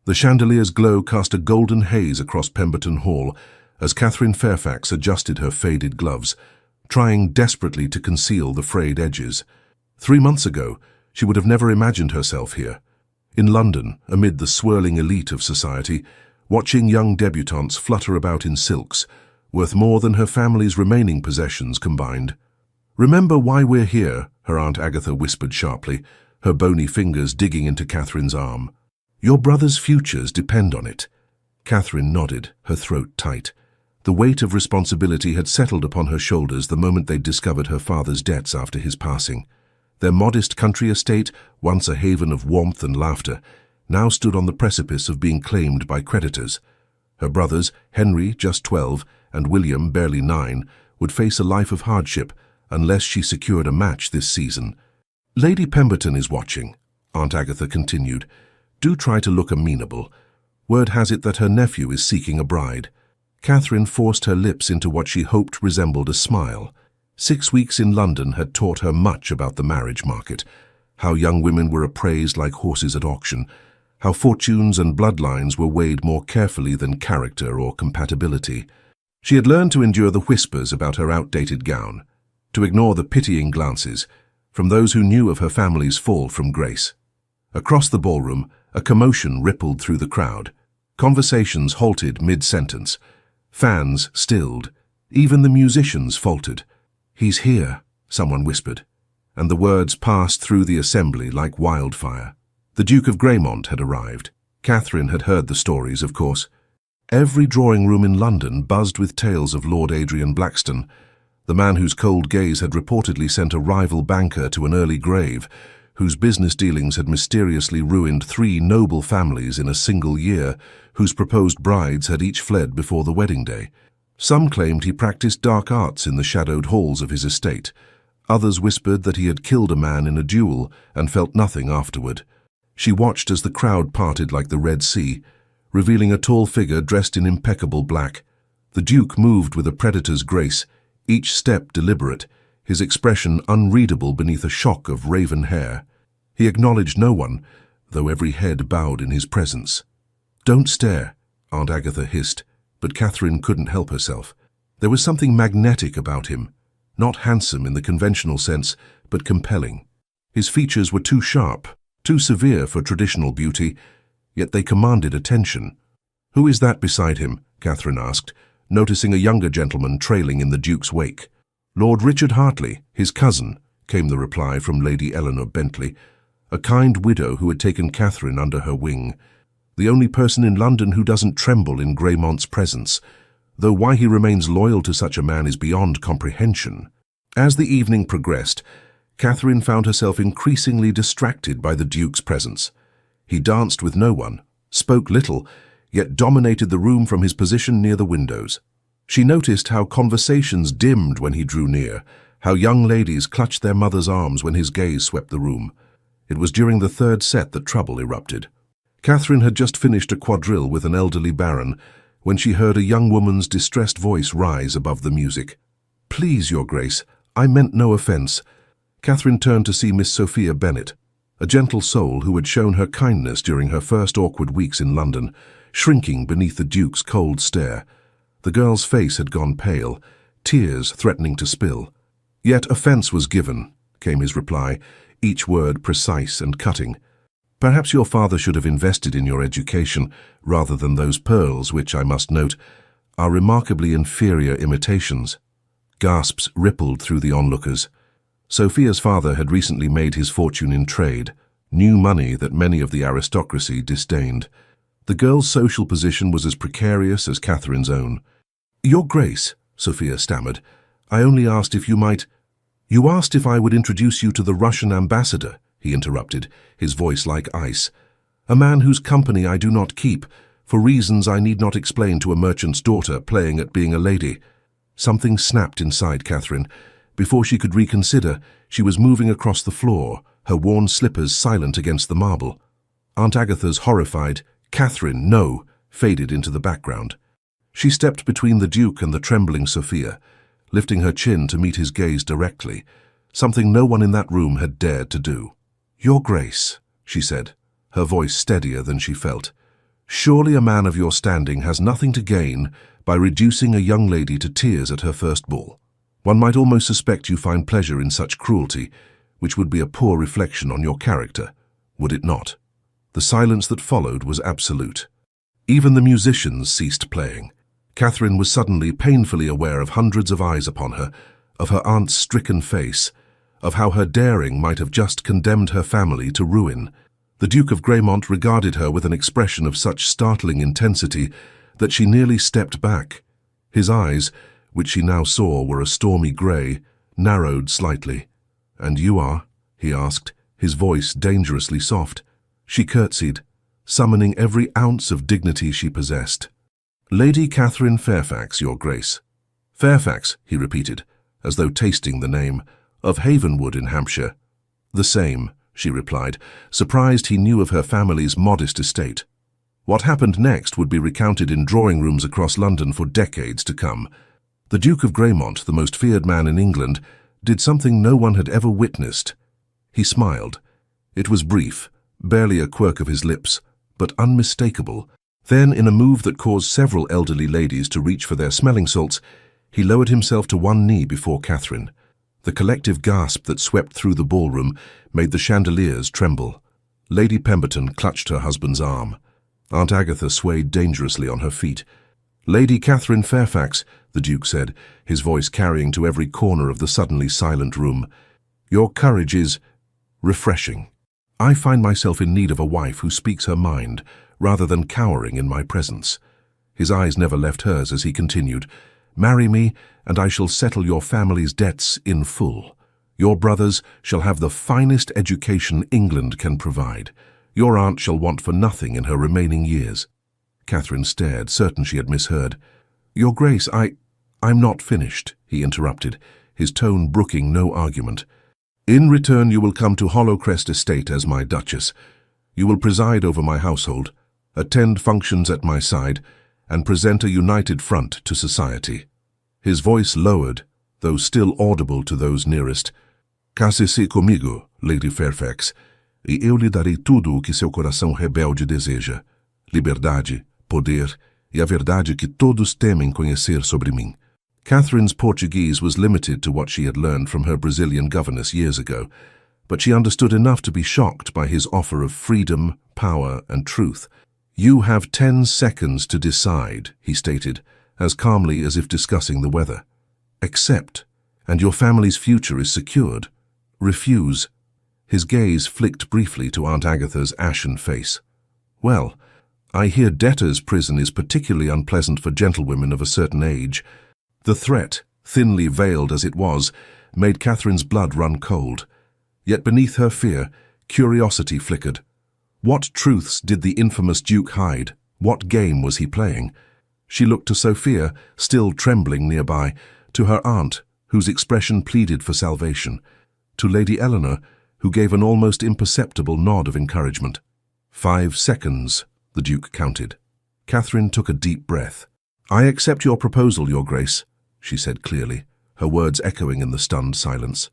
The chandelier's glow cast a golden haze across Pemberton Hall as Catherine Fairfax adjusted her faded gloves, trying desperately to conceal the frayed edges. 3 months ago, she would have never imagined herself here. In London, amid the swirling elite of society, watching young debutantes flutter about in silks, worth more than her family's remaining possessions combined. "Remember why we're here," her Aunt Agatha whispered sharply, her bony fingers digging into Catherine's arm. "Your brother's futures depend on it." Catherine nodded, her throat tight. The weight of responsibility had settled upon her shoulders the moment they'd discovered her father's debts after his passing. Their modest country estate, once a haven of warmth and laughter, now stood on the precipice of being claimed by creditors. Her brothers, Henry, just 12, and William, barely 9, would face a life of hardship unless she secured a match this season. "Lady Pemberton is watching," Aunt Agatha continued. "Do try to look amenable. Word has it that her nephew is seeking a bride." Catherine forced her lips into what she hoped resembled a smile. 6 weeks in London had taught her much about the marriage market, how young women were appraised like horses at auction, how fortunes and bloodlines were weighed more carefully than character or compatibility. She had learned to endure the whispers about her outdated gown, to ignore the pitying glances from those who knew of her family's fall from grace. Across the ballroom, a commotion rippled through the crowd. Conversations halted mid-sentence. Fans stilled. Even the musicians faltered. "He's here," someone whispered, and the words passed through the assembly like wildfire. The Duke of Greymont had arrived. Catherine had heard the stories, of course. Every drawing room in London buzzed with tales of Lord Adrian Blackstone, the man whose cold gaze had reportedly sent a rival banker to an early grave, whose business dealings had mysteriously ruined 3 noble families in a single year, whose proposed brides had each fled before the wedding day. Some claimed he practiced dark arts in the shadowed halls of his estate. Others whispered that he had killed a man in a duel and felt nothing afterward. She watched as the crowd parted like the Red Sea, revealing a tall figure dressed in impeccable black. The Duke moved with a predator's grace, each step deliberate, his expression unreadable beneath a shock of raven hair. He acknowledged no one, though every head bowed in his presence. "Don't stare," Aunt Agatha hissed, but Catherine couldn't help herself. There was something magnetic about him, not handsome in the conventional sense, but compelling. His features were too sharp, too severe for traditional beauty, yet they commanded attention. "Who is that beside him?" Catherine asked, noticing a younger gentleman trailing in the Duke's wake. "Lord Richard Hartley, his cousin," came the reply from Lady Eleanor Bentley, a kind widow who had taken Catherine under her wing. "The only person in London who doesn't tremble in Greymont's presence, though why he remains loyal to such a man is beyond comprehension." As the evening progressed, Catherine found herself increasingly distracted by the Duke's presence. He danced with no one, spoke little, yet dominated the room from his position near the windows. She noticed how conversations dimmed when he drew near, how young ladies clutched their mothers' arms when his gaze swept the room. It was during the 3rd set that trouble erupted. Catherine had just finished a quadrille with an elderly baron when she heard a young woman's distressed voice rise above the music. "Please, Your Grace, I meant no offence." Catherine turned to see Miss Sophia Bennet, a gentle soul who had shown her kindness during her first awkward weeks in London, shrinking beneath the Duke's cold stare. The girl's face had gone pale, tears threatening to spill. "Yet offence was given," came his reply, each word precise and cutting. "Perhaps your father should have invested in your education rather than those pearls which, I must note, are remarkably inferior imitations." Gasps rippled through the onlookers. Sophia's father had recently made his fortune in trade, new money that many of the aristocracy disdained. The girl's social position was as precarious as Catherine's own. "Your Grace," Sophia stammered, "I only asked if you might—" "You asked if I would introduce you to the Russian ambassador," he interrupted, his voice like ice. "A man whose company I do not keep, for reasons I need not explain to a merchant's daughter playing at being a lady." Something snapped inside Catherine. Before she could reconsider, she was moving across the floor, her worn slippers silent against the marble. Aunt Agatha's horrified, "Catherine, no," faded into the background. She stepped between the Duke and the trembling Sophia, lifting her chin to meet his gaze directly, something no one in that room had dared to do. "Your Grace," she said, her voice steadier than she felt. Surely a man of your standing has nothing to gain by reducing a young lady to tears at her first ball. One might almost suspect you find pleasure in such cruelty, which would be a poor reflection on your character, would it not? The silence that followed was absolute. Even the musicians ceased playing. Catherine was suddenly painfully aware of hundreds of eyes upon her, of her aunt's stricken face, of how her daring might have just condemned her family to ruin. The Duke of Greymont regarded her with an expression of such startling intensity that she nearly stepped back. His eyes, which she now saw were a stormy grey, narrowed slightly. "And you are?" he asked, his voice dangerously soft. She curtsied, summoning every ounce of dignity she possessed. "Lady Catherine Fairfax, Your Grace." "Fairfax," he repeated, as though tasting the name, "of Havenwood in Hampshire." "The same," she replied, surprised he knew of her family's modest estate. What happened next would be recounted in drawing-rooms across London for decades to come. The Duke of Greymont, the most feared man in England, did something no one had ever witnessed. He smiled. It was brief, barely a quirk of his lips, but unmistakable. Then, in a move that caused several elderly ladies to reach for their smelling salts, he lowered himself to one knee before Catherine. The collective gasp that swept through the ballroom made the chandeliers tremble. Lady Pemberton clutched her husband's arm. Aunt Agatha swayed dangerously on her feet. "Lady Catherine Fairfax," the Duke said, his voice carrying to every corner of the suddenly silent room, "your courage is refreshing. I find myself in need of a wife who speaks her mind, rather than cowering in my presence." His eyes never left hers as he continued, "Marry me, and I shall settle your family's debts in full. Your brothers shall have the finest education England can provide. Your aunt shall want for nothing in her remaining years." Catherine stared, certain she had misheard. "Your Grace, I'm not finished," he interrupted, his tone brooking no argument. "In return you will come to Hollowcrest Estate as my Duchess. You will preside over my household, attend functions at my side, and present a united front to society." His voice lowered, though still audible to those nearest. "Case-se comigo, Lady Fairfax, e eu lhe darei tudo o que seu coração rebelde deseja. Liberdade, poder e a verdade que todos temem conhecer sobre mim." Catherine's Portuguese was limited to what she had learned from her Brazilian governess years ago, but she understood enough to be shocked by his offer of freedom, power, and truth. "You have 10 seconds to decide," he stated, as calmly as if discussing the weather. "Accept, and your family's future is secured. Refuse." His gaze flicked briefly to Aunt Agatha's ashen face. "Well, I hear debtor's prison is particularly unpleasant for gentlewomen of a certain age." The threat, thinly veiled as it was, made Catherine's blood run cold. Yet beneath her fear, curiosity flickered. What truths did the infamous Duke hide? What game was he playing? She looked to Sophia, still trembling nearby, to her aunt, whose expression pleaded for salvation, to Lady Eleanor, who gave an almost imperceptible nod of encouragement. 5 seconds, the Duke counted. Catherine took a deep breath. "I accept your proposal, Your Grace," she said clearly, her words echoing in the stunned silence.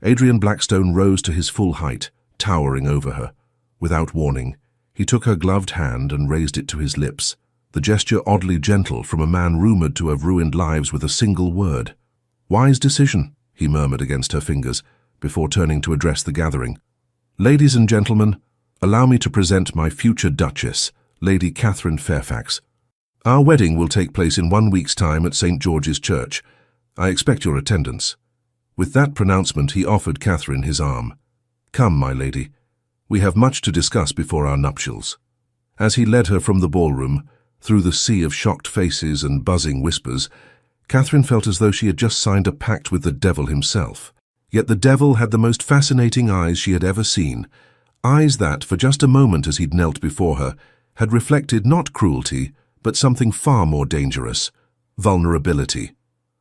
Adrian Blackstone rose to his full height, towering over her. Without warning, he took her gloved hand and raised it to his lips, the gesture oddly gentle from a man rumoured to have ruined lives with a single word. "Wise decision," he murmured against her fingers, before turning to address the gathering. "Ladies and gentlemen, allow me to present my future Duchess, Lady Catherine Fairfax. Our wedding will take place in 1 week's time at St. George's Church. I expect your attendance." With that pronouncement, he offered Catherine his arm. "Come, my lady. We have much to discuss before our nuptials." As he led her from the ballroom, through the sea of shocked faces and buzzing whispers, Catherine felt as though she had just signed a pact with the devil himself. Yet the devil had the most fascinating eyes she had ever seen, eyes that, for just a moment as he'd knelt before her, had reflected not cruelty, but something far more dangerous: vulnerability.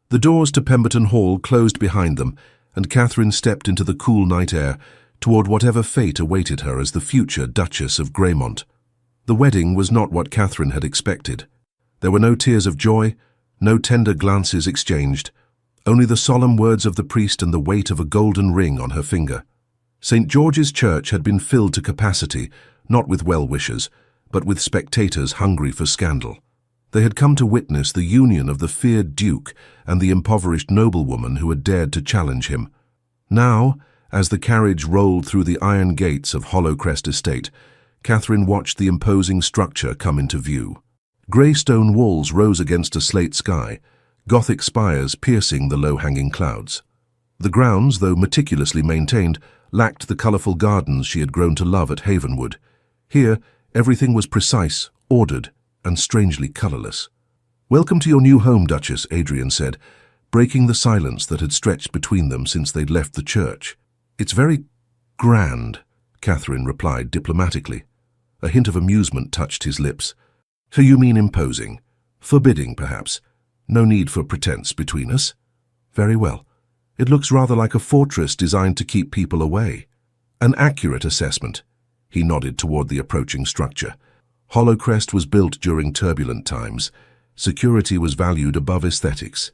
The doors to Pemberton Hall closed behind them, and Catherine stepped into the cool night air toward whatever fate awaited her as the future Duchess of Greymont. The wedding was not what Catherine had expected. There were no tears of joy, no tender glances exchanged, only the solemn words of the priest and the weight of a golden ring on her finger. St. George's Church had been filled to capacity, not with well-wishers, but with spectators hungry for scandal. They had come to witness the union of the feared duke and the impoverished noblewoman who had dared to challenge him. Now, as the carriage rolled through the iron gates of Hollowcrest Estate, Catherine watched the imposing structure come into view. Grey stone walls rose against a slate sky, Gothic spires piercing the low-hanging clouds. The grounds, though meticulously maintained, lacked the colourful gardens she had grown to love at Havenwood. Here, everything was precise, ordered, and strangely colourless. "Welcome to your new home, Duchess," Adrian said, breaking the silence that had stretched between them since they'd left the church. "It's very grand," Catherine replied diplomatically. A hint of amusement touched his lips. "So you mean imposing? Forbidding, perhaps? No need for pretense between us? Very well. It looks rather like a fortress designed to keep people away." "An accurate assessment." He nodded toward the approaching structure. Hollowcrest was built during turbulent times. Security was valued above aesthetics.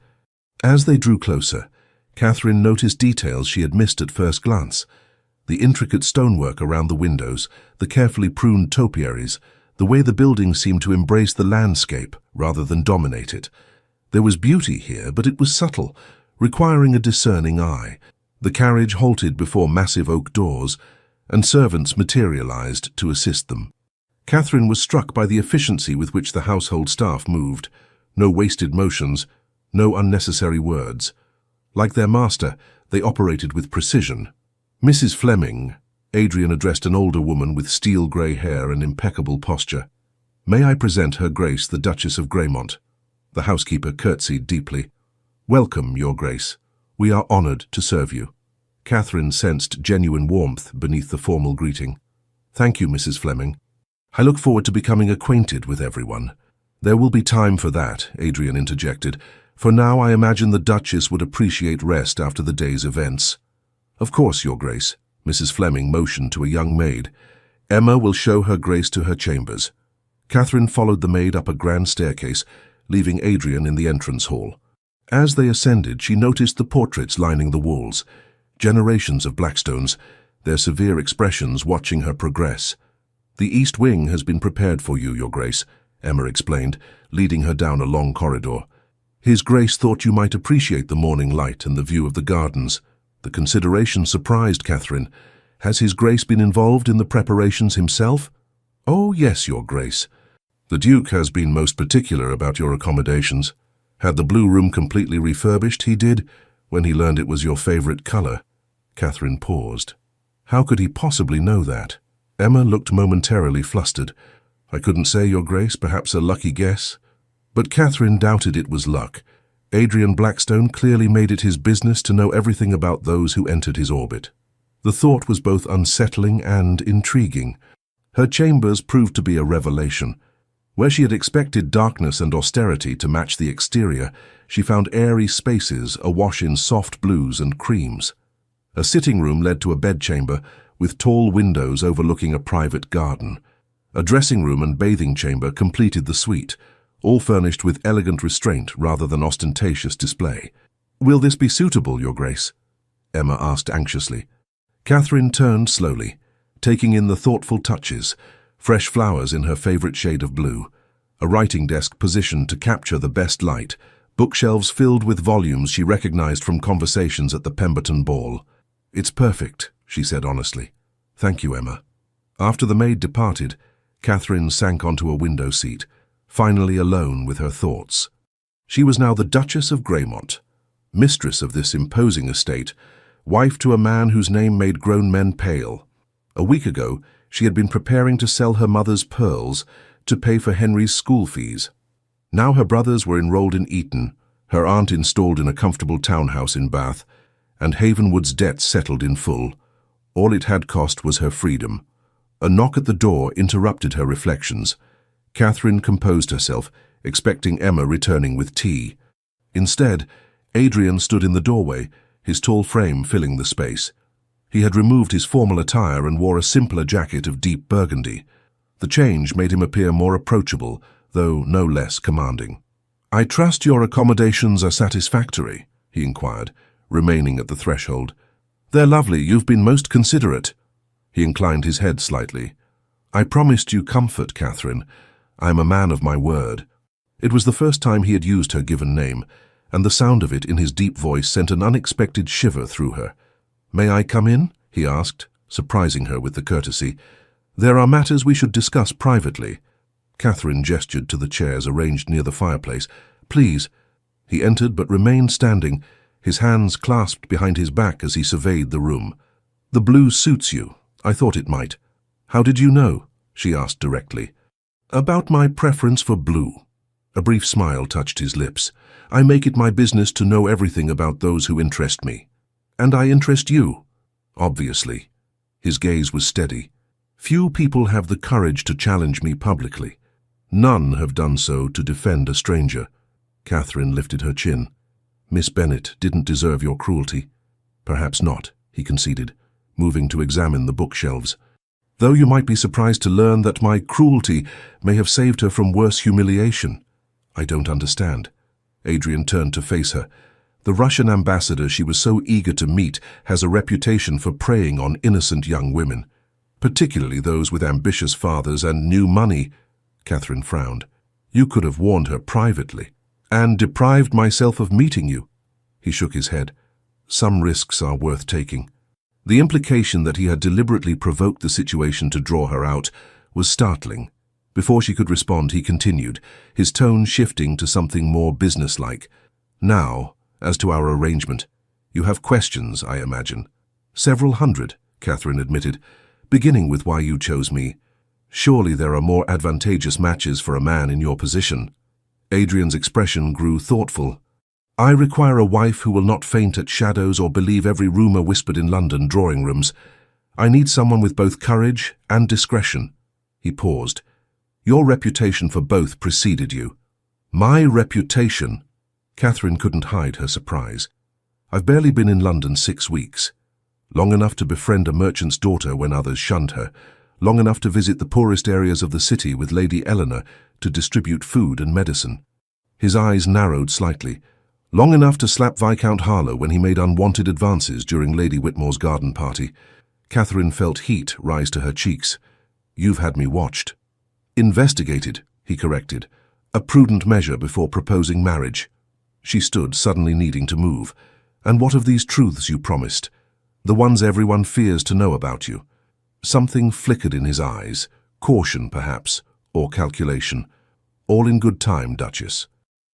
As they drew closer, Catherine noticed details she had missed at first glance. The intricate stonework around the windows, the carefully pruned topiaries, the way the building seemed to embrace the landscape rather than dominate it. There was beauty here, but it was subtle, requiring a discerning eye. The carriage halted before massive oak doors, and servants materialized to assist them. Catherine was struck by the efficiency with which the household staff moved. No wasted motions, no unnecessary words. Like their master, they operated with precision. "Mrs. Fleming," Adrian addressed an older woman with steel-grey hair and impeccable posture. "May I present Her Grace, the Duchess of Greymont?" The housekeeper curtsied deeply. "Welcome, Your Grace. We are honored to serve you." Catherine sensed genuine warmth beneath the formal greeting. "Thank you, Mrs. Fleming. I look forward to becoming acquainted with everyone." "There will be time for that," Adrian interjected. "For now, I imagine the Duchess would appreciate rest after the day's events." "Of course, Your Grace." Mrs. Fleming motioned to a young maid. "Emma will show Her Grace to her chambers." Catherine followed the maid up a grand staircase, leaving Adrian in the entrance hall. As they ascended, she noticed the portraits lining the walls. Generations of Blackstones, their severe expressions watching her progress. "The East Wing has been prepared for you, Your Grace," Emma explained, leading her down a long corridor. "His Grace thought you might appreciate the morning light and the view of the gardens." The consideration surprised Catherine. "Has His Grace been involved in the preparations himself?" "Oh, yes, Your Grace. The Duke has been most particular about your accommodations. Had the blue room completely refurbished, he did, when he learned it was your favorite color." Catherine paused. How could he possibly know that? Emma looked momentarily flustered. "I couldn't say, Your Grace, perhaps a lucky guess." But Catherine doubted it was luck. Adrian Blackstone clearly made it his business to know everything about those who entered his orbit. The thought was both unsettling and intriguing. Her chambers proved to be a revelation. Where she had expected darkness and austerity to match the exterior, she found airy spaces awash in soft blues and creams. A sitting room led to a bedchamber with tall windows overlooking a private garden. A dressing room and bathing chamber completed the suite, all furnished with elegant restraint rather than ostentatious display. "Will this be suitable, Your Grace?" Emma asked anxiously. Catherine turned slowly, taking in the thoughtful touches, fresh flowers in her favorite shade of blue, a writing desk positioned to capture the best light, bookshelves filled with volumes she recognized from conversations at the Pemberton ball. "It's perfect," she said honestly. "Thank you, Emma." After the maid departed, Catherine sank onto a window seat, finally alone with her thoughts. She was now the Duchess of Greymont, mistress of this imposing estate, wife to a man whose name made grown men pale. A week ago, she had been preparing to sell her mother's pearls to pay for Henry's school fees. Now her brothers were enrolled in Eton, her aunt installed in a comfortable townhouse in Bath, and Havenwood's debts settled in full. All it had cost was her freedom. A knock at the door interrupted her reflections. Catherine composed herself, expecting Emma returning with tea. Instead, Adrian stood in the doorway, his tall frame filling the space. He had removed his formal attire and wore a simpler jacket of deep burgundy. The change made him appear more approachable, though no less commanding. "I trust your accommodations are satisfactory," he inquired, remaining at the threshold. "They're lovely. You've been most considerate." He inclined his head slightly. "I promised you comfort, Catherine. I am a man of my word." It was the first time he had used her given name, and the sound of it in his deep voice sent an unexpected shiver through her. "May I come in?" he asked, surprising her with the courtesy. "There are matters we should discuss privately." Catherine gestured to the chairs arranged near the fireplace. "Please." He entered but remained standing, his hands clasped behind his back as he surveyed the room. "The blue suits you. I thought it might." "How did you know?" she asked directly. "About my preference for blue." A brief smile touched his lips. "I make it my business to know everything about those who interest me. And I interest you, obviously." His gaze was steady. "Few people have the courage to challenge me publicly. None have done so to defend a stranger." Catherine lifted her chin. "Miss Bennet didn't deserve your cruelty." "Perhaps not," he conceded, moving to examine the bookshelves. "Though you might be surprised to learn that my cruelty may have saved her from worse humiliation." "I don't understand." Adrian turned to face her. "The Russian ambassador she was so eager to meet has a reputation for preying on innocent young women, particularly those with ambitious fathers and new money." Catherine frowned. "You could have warned her privately." "And deprived myself of meeting you." He shook his head. "Some risks are worth taking." The implication that he had deliberately provoked the situation to draw her out was startling. Before she could respond, he continued, his tone shifting to something more businesslike. "Now, as to our arrangement. You have questions, I imagine." "Several hundred," Catherine admitted, "beginning with why you chose me. Surely there are more advantageous matches for a man in your position." Adrian's expression grew thoughtful. "I require a wife who will not faint at shadows or believe every rumor whispered in London drawing rooms. I need someone with both courage and discretion." He paused. "Your reputation for both preceded you." "My reputation?" Catherine couldn't hide her surprise. "I've barely been in London 6 weeks. Long enough to befriend a merchant's daughter when others shunned her. Long enough to visit the poorest areas of the city with Lady Eleanor to distribute food and medicine." His eyes narrowed slightly. "Long enough to slap Viscount Harlow when he made unwanted advances during Lady Whitmore's garden party." Catherine felt heat rise to her cheeks. "You've had me watched." "Investigated," he corrected. "A prudent measure before proposing marriage." She stood, suddenly needing to move. "And what of these truths you promised? The ones everyone fears to know about you?" Something flickered in his eyes, caution perhaps, or calculation. "All in good time, Duchess.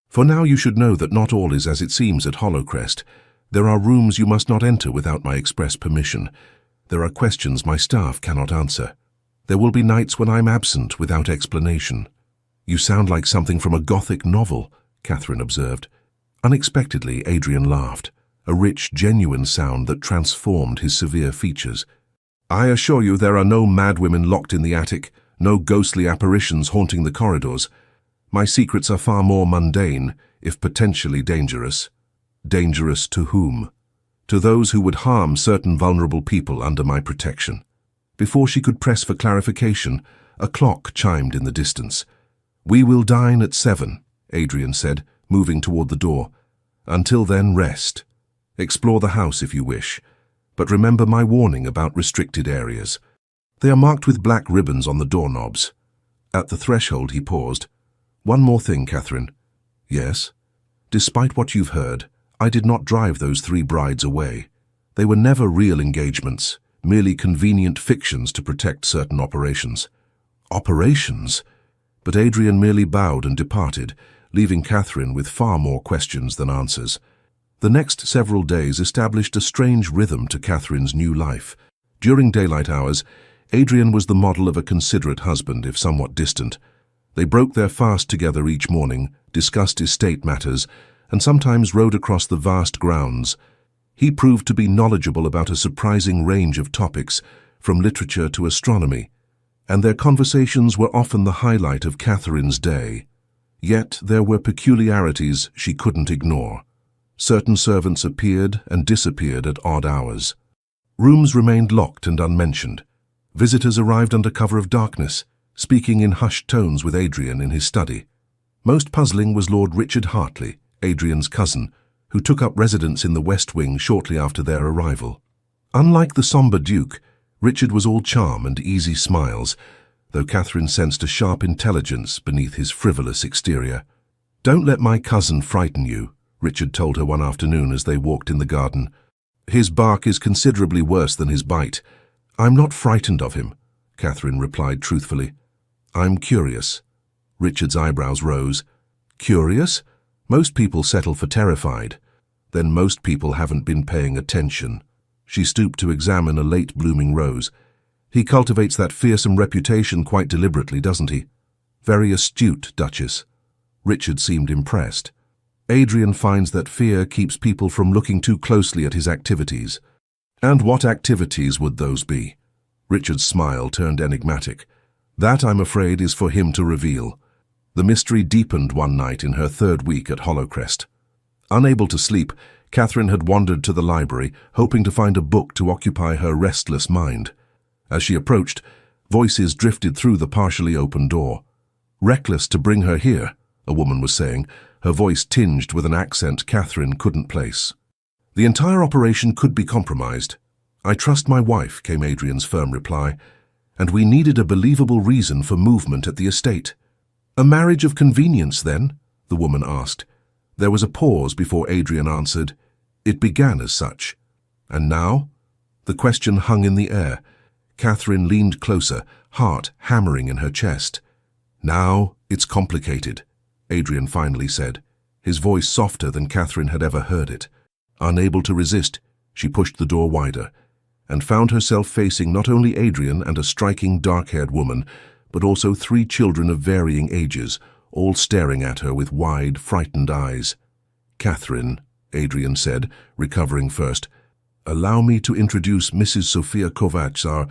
For now you should know that not all is as it seems at Hollowcrest. There are rooms you must not enter without my express permission. There are questions my staff cannot answer. There will be nights when I'm absent without explanation." "You sound like something from a gothic novel," Catherine observed. Unexpectedly, Adrian laughed, a rich, genuine sound that transformed his severe features. "I assure you there are no madwomen locked in the attic, no ghostly apparitions haunting the corridors. My secrets are far more mundane, if potentially dangerous." "Dangerous to whom?" "To those who would harm certain vulnerable people under my protection." Before she could press for clarification, a clock chimed in the distance. "We will dine at 7, Adrian said, moving toward the door. "Until then, rest. Explore the house if you wish. But remember my warning about restricted areas. They are marked with black ribbons on the doorknobs." At the threshold he paused. "One more thing, Catherine." "Yes?" "Despite what you've heard, I did not drive those 3 brides away. They were never real engagements, merely convenient fictions to protect certain operations." "Operations?" But Adrian merely bowed and departed, leaving Catherine with far more questions than answers. The next several days established a strange rhythm to Catherine's new life. During daylight hours, Adrian was the model of a considerate husband, if somewhat distant. They broke their fast together each morning, discussed estate matters, and sometimes rode across the vast grounds. He proved to be knowledgeable about a surprising range of topics, from literature to astronomy, and their conversations were often the highlight of Catherine's day. Yet there were peculiarities she couldn't ignore. Certain servants appeared and disappeared at odd hours. Rooms remained locked and unmentioned. Visitors arrived under cover of darkness, speaking in hushed tones with Adrian in his study. Most puzzling was Lord Richard Hartley, Adrian's cousin, who took up residence in the West Wing shortly after their arrival. Unlike the sombre Duke, Richard was all charm and easy smiles, though Catherine sensed a sharp intelligence beneath his frivolous exterior. "Don't let my cousin frighten you," Richard told her one afternoon as they walked in the garden. "His bark is considerably worse than his bite." "I'm not frightened of him," Catherine replied truthfully. "I'm curious." Richard's eyebrows rose. "Curious? Most people settle for terrified. Then most people haven't been paying attention." She stooped to examine a late-blooming rose. "He cultivates that fearsome reputation quite deliberately, doesn't he?" "Very astute, Duchess." Richard seemed impressed. "Adrian finds that fear keeps people from looking too closely at his activities." "And what activities would those be?" Richard's smile turned enigmatic. "That, I'm afraid, is for him to reveal." The mystery deepened one night in her third week at Hollowcrest. Unable to sleep, Catherine had wandered to the library, hoping to find a book to occupy her restless mind. As she approached, voices drifted through the partially open door. "Reckless to bring her here," a woman was saying, her voice tinged with an accent Catherine couldn't place. "The entire operation could be compromised." "I trust my wife," came Adrian's firm reply, "and we needed a believable reason for movement at the estate." "A marriage of convenience, then?" the woman asked. There was a pause before Adrian answered. "It began as such." "And now?" The question hung in the air. Catherine leaned closer, heart hammering in her chest. "Now it's complicated," Adrian finally said, his voice softer than Catherine had ever heard it. Unable to resist, she pushed the door wider, and found herself facing not only Adrian and a striking dark-haired woman, but also 3 children of varying ages, all staring at her with wide, frightened eyes. "Catherine," Adrian said, recovering first, "allow me to introduce Mrs. Sophia Kovacs, our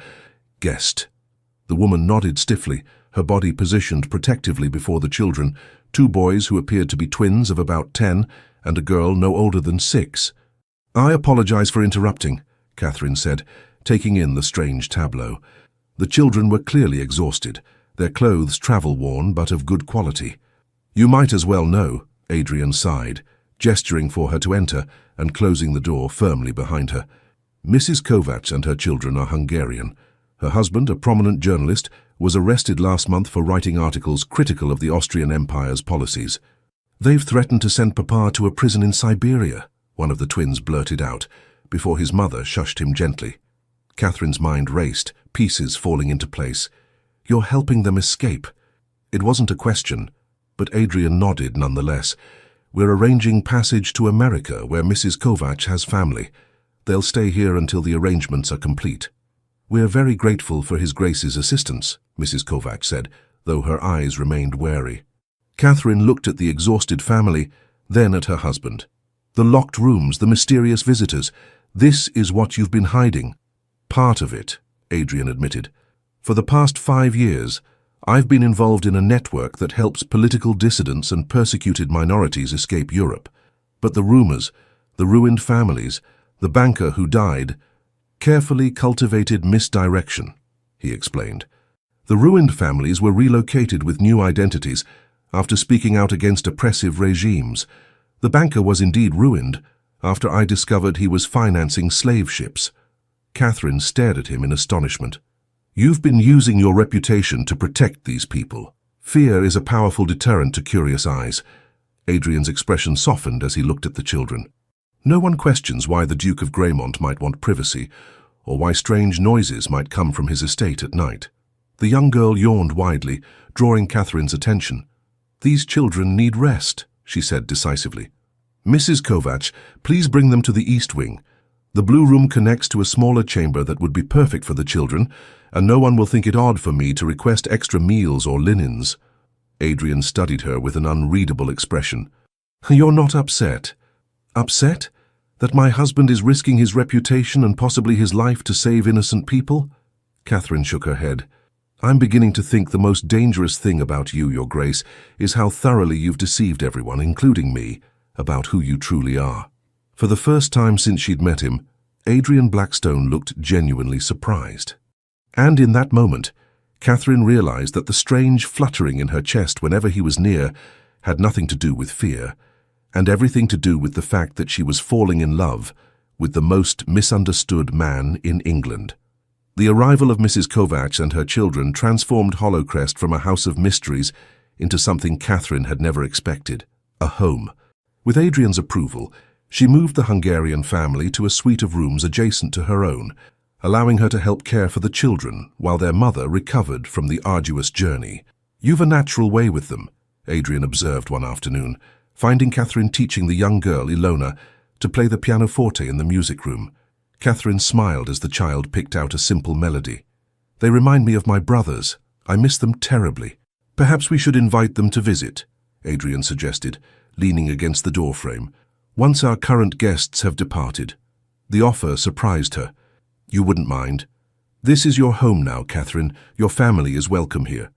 guest." The woman nodded stiffly, her body positioned protectively before the children, 2 boys who appeared to be twins of about 10 and a girl no older than 6. "I apologize for interrupting," Catherine said, taking in the strange tableau. The children were clearly exhausted, their clothes travel-worn but of good quality. "You might as well know," Adrian sighed, gesturing for her to enter and closing the door firmly behind her. "Mrs. Kovacs and her children are Hungarian. Her husband, a prominent journalist, was arrested last month for writing articles critical of the Austrian Empire's policies." "They've threatened to send Papa to a prison in Siberia," one of the twins blurted out, before his mother shushed him gently. Catherine's mind raced, pieces falling into place. "You're helping them escape." It wasn't a question, but Adrian nodded nonetheless. "We're arranging passage to America, where Mrs. Kovacs has family. They'll stay here until the arrangements are complete." "We're very grateful for His Grace's assistance," Mrs. Kovacs said, though her eyes remained wary. Catherine looked at the exhausted family, then at her husband. "The locked rooms, the mysterious visitors. This is what you've been hiding." "Part of it," Adrian admitted. "For the past 5 years, I've been involved in a network that helps political dissidents and persecuted minorities escape Europe. But the rumors, the ruined families, the banker who died, carefully cultivated misdirection," he explained. "The ruined families were relocated with new identities after speaking out against oppressive regimes. The banker was indeed ruined after I discovered he was financing slave ships." Catherine stared at him in astonishment. "You've been using your reputation to protect these people. Fear is a powerful deterrent to curious eyes." Adrian's expression softened as he looked at the children. "No one questions why the Duke of Greymont might want privacy, or why strange noises might come from his estate at night." The young girl yawned widely, drawing Catherine's attention. "These children need rest," she said decisively. "Mrs. Kovacs, please bring them to the East Wing. The blue room connects to a smaller chamber that would be perfect for the children, and no one will think it odd for me to request extra meals or linens." Adrian studied her with an unreadable expression. "You're not upset?" "Upset? That my husband is risking his reputation and possibly his life to save innocent people?" Catherine shook her head. "I'm beginning to think the most dangerous thing about you, Your Grace, is how thoroughly you've deceived everyone, including me, about who you truly are." For the first time since she'd met him, Adrian Blackstone looked genuinely surprised. And in that moment, Catherine realized that the strange fluttering in her chest whenever he was near had nothing to do with fear, and everything to do with the fact that she was falling in love with the most misunderstood man in England. The arrival of Mrs. Kovacs and her children transformed Hollowcrest from a house of mysteries into something Catherine had never expected, a home. With Adrian's approval, she moved the Hungarian family to a suite of rooms adjacent to her own, allowing her to help care for the children while their mother recovered from the arduous journey. "You've a natural way with them," Adrian observed one afternoon, finding Catherine teaching the young girl, Ilona, to play the pianoforte in the music room. Catherine smiled as the child picked out a simple melody. "They remind me of my brothers. I miss them terribly." "Perhaps we should invite them to visit," Adrian suggested, leaning against the doorframe, "once our current guests have departed." The offer surprised her. "You wouldn't mind?" "This is your home now, Catherine. Your family is welcome here."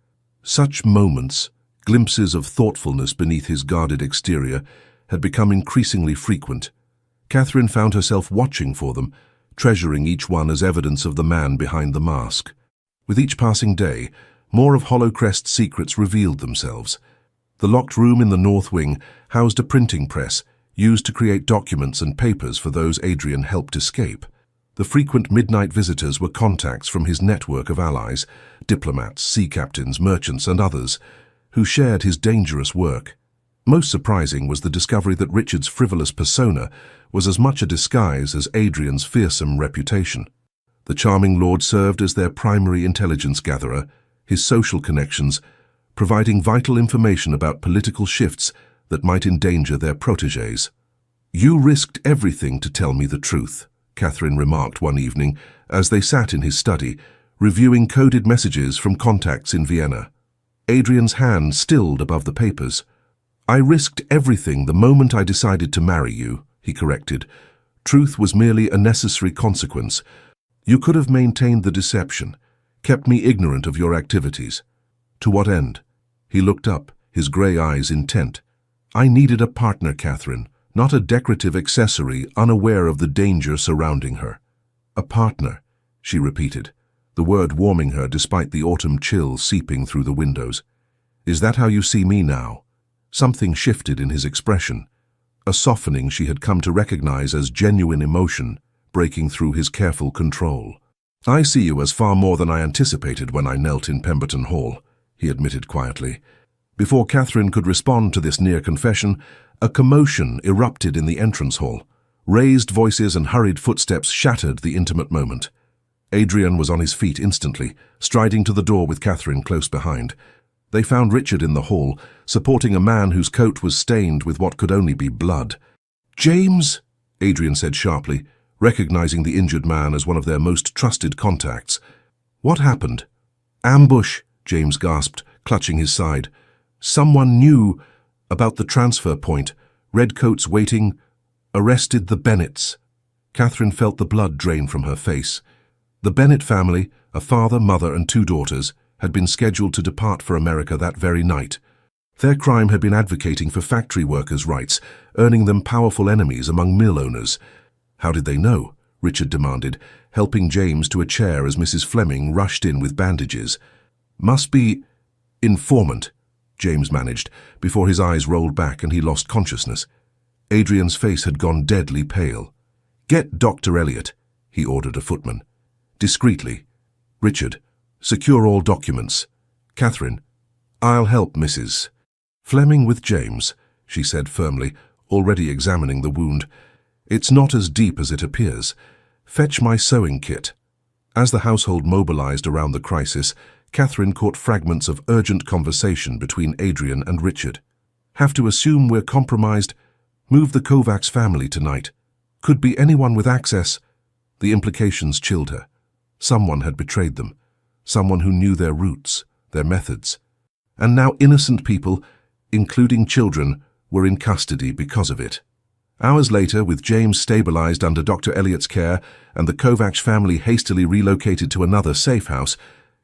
Such moments, glimpses of thoughtfulness beneath his guarded exterior, had become increasingly frequent. Catherine found herself watching for them, treasuring each one as evidence of the man behind the mask. With each passing day, more of Hollowcrest's secrets revealed themselves. The locked room in the north wing housed a printing press, used to create documents and papers for those Adrian helped escape. The frequent midnight visitors were contacts from his network of allies, diplomats, sea captains, merchants, and others, who shared his dangerous work. Most surprising was the discovery that Richard's frivolous persona was as much a disguise as Adrian's fearsome reputation. The charming lord served as their primary intelligence gatherer, his social connections, providing vital information about political shifts that might endanger their protégés. "You risked everything to tell me the truth," Catherine remarked one evening as they sat in his study, reviewing coded messages from contacts in Vienna. Adrian's hand stilled above the papers. "I risked everything the moment I decided to marry you," he corrected. "Truth was merely a necessary consequence. You could have maintained the deception, kept me ignorant of your activities. To what end?" He looked up, his grey eyes intent. "I needed a partner, Catherine, not a decorative accessory unaware of the danger surrounding her." "A partner," she repeated, the word warming her despite the autumn chill seeping through the windows. "Is that how you see me now?" Something shifted in his expression, a softening she had come to recognize as genuine emotion breaking through his careful control. "I see you as far more than I anticipated when I knelt in Pemberton Hall," he admitted quietly. Before Catherine could respond to this near confession, a commotion erupted in the entrance hall. Raised voices and hurried footsteps shattered the intimate moment. Adrian was on his feet instantly, striding to the door with Catherine close behind. They found Richard in the hall, supporting a man whose coat was stained with what could only be blood. "James," Adrian said sharply, recognizing the injured man as one of their most trusted contacts. "What happened?" "Ambush," James gasped, clutching his side. "Someone knew about the transfer point. Redcoats waiting. Arrested the Bennets." Catherine felt the blood drain from her face. The Bennet family, a father, mother, and 2 daughters, had been scheduled to depart for America that very night. Their crime had been advocating for factory workers' rights, earning them powerful enemies among mill owners. "How did they know?" Richard demanded, helping James to a chair as Mrs. Fleming rushed in with bandages. "Must be informant," James managed, before his eyes rolled back and he lost consciousness. Adrian's face had gone deadly pale. "Get Dr. Elliot," he ordered a footman. Discreetly. "Richard, secure all documents." "Catherine, I'll help Mrs. Fleming with James," she said firmly, already examining the wound. "It's not as deep as it appears. Fetch my sewing kit." As the household mobilized around the crisis, Catherine caught fragments of urgent conversation between Adrian and Richard. "Have to assume we're compromised. Move the Kovacs family tonight. Could be anyone with access." The implications chilled her. Someone had betrayed them. Someone who knew their roots, their methods. And now innocent people, including children, were in custody because of it. Hours later, with James stabilized under Dr. Elliot's care and the Kovacs family hastily relocated to another safe house,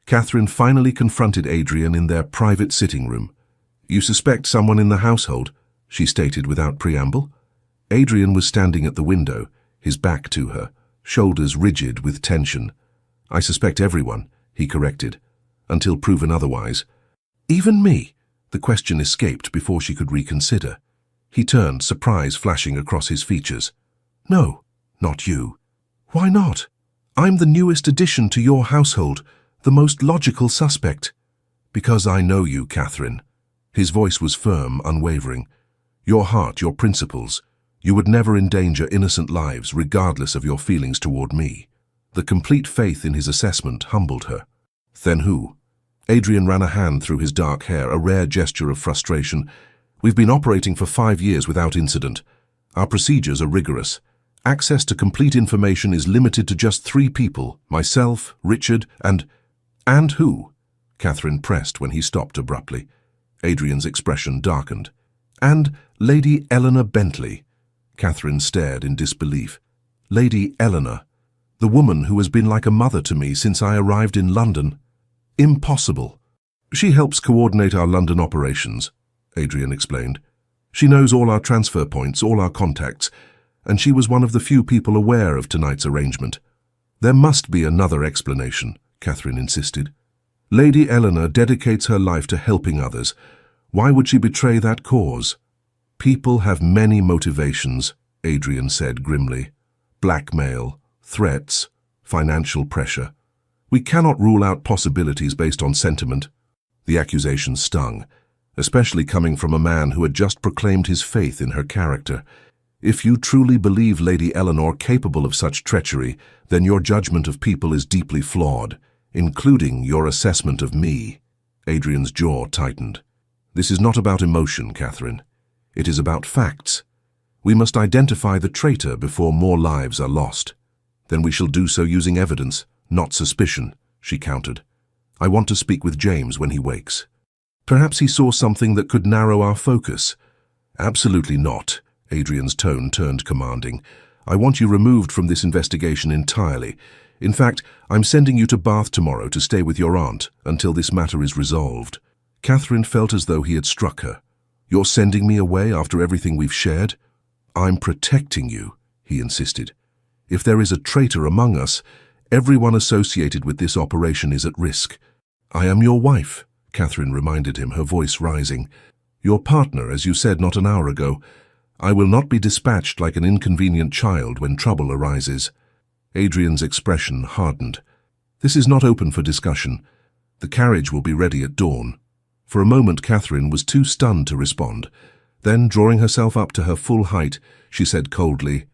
Catherine finally confronted Adrian in their private sitting room. "You suspect someone in the household?" she stated without preamble. Adrian was standing at the window, his back to her, shoulders rigid with tension. "I suspect everyone," he corrected, "until proven otherwise." "Even me?" The question escaped before she could reconsider. He turned, surprise flashing across his features. "No, not you." "Why not?" I'm the newest addition to your household, the most logical suspect. Because I know you, Catherine. His voice was firm, unwavering. Your heart, your principles. You would never endanger innocent lives, regardless of your feelings toward me. The complete faith in his assessment humbled her. Then who? Adrian ran a hand through his dark hair, a rare gesture of frustration. We've been operating for 5 years without incident. Our procedures are rigorous. Access to complete information is limited to just 3 people, myself, Richard, And who? Catherine pressed when he stopped abruptly. Adrian's expression darkened. And Lady Eleanor Bentley. Catherine stared in disbelief. Lady Eleanor, the woman who has been like a mother to me since I arrived in London. Impossible. She helps coordinate our London operations, Adrian explained. She knows all our transfer points, all our contacts, and she was one of the few people aware of tonight's arrangement. There must be another explanation, Catherine insisted. Lady Eleanor dedicates her life to helping others. Why would she betray that cause? People have many motivations, Adrian said grimly. Blackmail, threats, financial pressure. We cannot rule out possibilities based on sentiment. The accusation stung, especially coming from a man who had just proclaimed his faith in her character. If you truly believe Lady Eleanor capable of such treachery, then your judgment of people is deeply flawed, including your assessment of me. Adrian's jaw tightened. This is not about emotion, Catherine. It is about facts. We must identify the traitor before more lives are lost. Then we shall do so using evidence, not suspicion, she countered. I want to speak with James when he wakes. Perhaps he saw something that could narrow our focus. Absolutely not. Adrian's tone turned commanding. I want you removed from this investigation entirely. In fact, I'm sending you to Bath tomorrow to stay with your aunt until this matter is resolved. Catherine felt as though he had struck her. You're sending me away after everything we've shared? I'm protecting you, he insisted. If there is a traitor among us, everyone associated with this operation is at risk. I am your wife, Catherine reminded him, her voice rising. Your partner, as you said not an hour ago. I will not be dispatched like an inconvenient child when trouble arises. Adrian's expression hardened. This is not open for discussion. The carriage will be ready at dawn. For a moment, Catherine was too stunned to respond. Then, drawing herself up to her full height, she said coldly,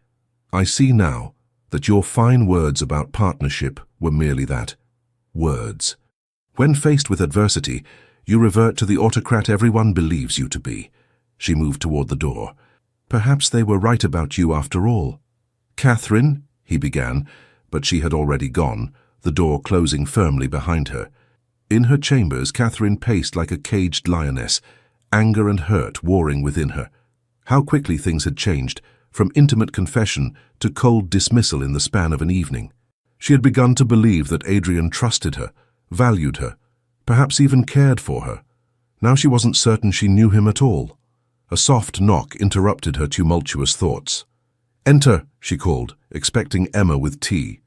I see now that your fine words about partnership were merely that. Words. When faced with adversity, you revert to the autocrat everyone believes you to be. She moved toward the door. Perhaps they were right about you after all. Catherine, he began, but she had already gone, the door closing firmly behind her. In her chambers, Catherine paced like a caged lioness, anger and hurt warring within her. How quickly things had changed, from intimate confession to cold dismissal in the span of an evening. She had begun to believe that Adrian trusted her, valued her, perhaps even cared for her. Now she wasn't certain she knew him at all. A soft knock interrupted her tumultuous thoughts. Enter, she called, expecting Emma with tea.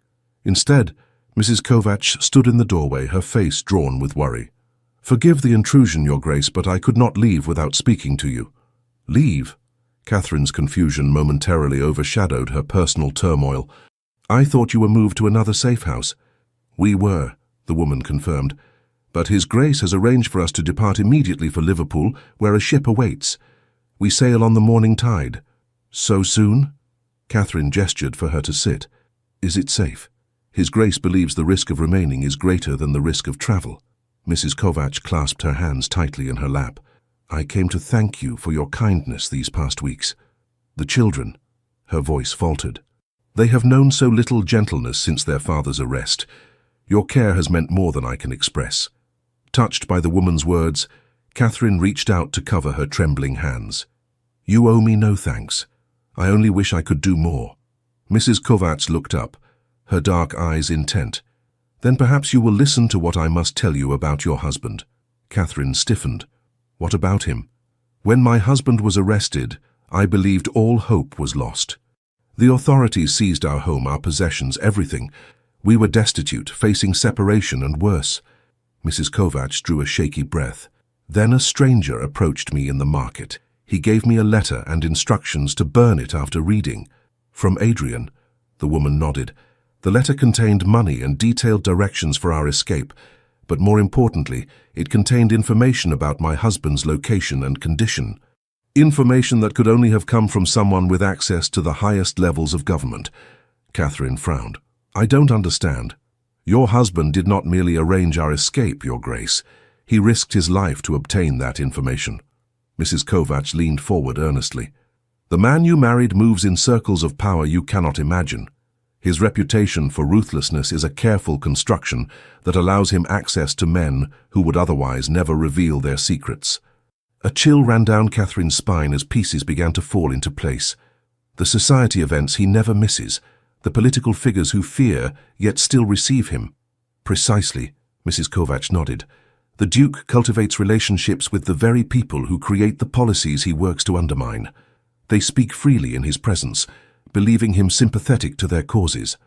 Instead, Mrs. Kovach stood in the doorway, her face drawn with worry. Forgive the intrusion, Your Grace, but I could not leave without speaking to you. Leave? Catherine's confusion momentarily overshadowed her personal turmoil. I thought you were moved to another safe house. We were, the woman confirmed, but His Grace has arranged for us to depart immediately for Liverpool, where a ship awaits. We sail on the morning tide. So soon? Catherine gestured for her to sit. Is it safe? His Grace believes the risk of remaining is greater than the risk of travel. Mrs. Kovach clasped her hands tightly in her lap. I came to thank you for your kindness these past weeks. The children, her voice faltered. They have known so little gentleness since their father's arrest. Your care has meant more than I can express. Touched by the woman's words, Catherine reached out to cover her trembling hands. You owe me no thanks. I only wish I could do more. Mrs. Kovach looked up, her dark eyes intent. Then perhaps you will listen to what I must tell you about your husband. Catherine stiffened. What about him? When my husband was arrested, I believed all hope was lost. The authorities seized our home, our possessions, everything. We were destitute, facing separation and worse. Mrs. Kovach drew a shaky breath. Then a stranger approached me in the market. He gave me a letter and instructions to burn it after reading. From Adrian. The woman nodded. The letter contained money and detailed directions for our escape, but more importantly, it contained information about my husband's location and condition. Information that could only have come from someone with access to the highest levels of government. Catherine frowned. I don't understand. Your husband did not merely arrange our escape, Your Grace. He risked his life to obtain that information. Mrs. Kovacs leaned forward earnestly. The man you married moves in circles of power you cannot imagine. His reputation for ruthlessness is a careful construction that allows him access to men who would otherwise never reveal their secrets. A chill ran down Catherine's spine as pieces began to fall into place. The society events he never misses, the political figures who fear yet still receive him. Precisely, Mrs. Kovacs nodded. The Duke cultivates relationships with the very people who create the policies he works to undermine. They speak freely in his presence, believing him sympathetic to their causes.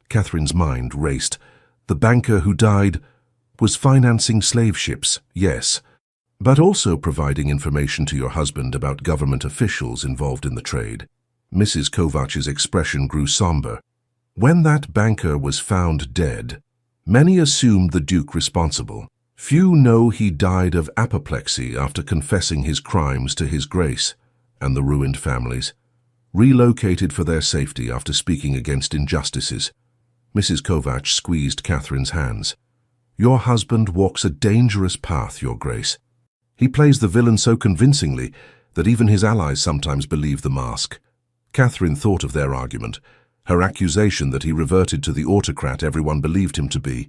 Catherine's mind raced. The banker who died was financing slave ships, yes, but also providing information to your husband about government officials involved in the trade. Mrs. Kovacs' expression grew somber. When that banker was found dead, many assumed the Duke responsible. Few know he died of apoplexy after confessing his crimes to His Grace, and the ruined families, relocated for their safety after speaking against injustices. Mrs. Kovacs squeezed Catherine's hands. Your husband walks a dangerous path, Your Grace. He plays the villain so convincingly that even his allies sometimes believe the mask. Catherine thought of their argument, her accusation that he reverted to the autocrat everyone believed him to be.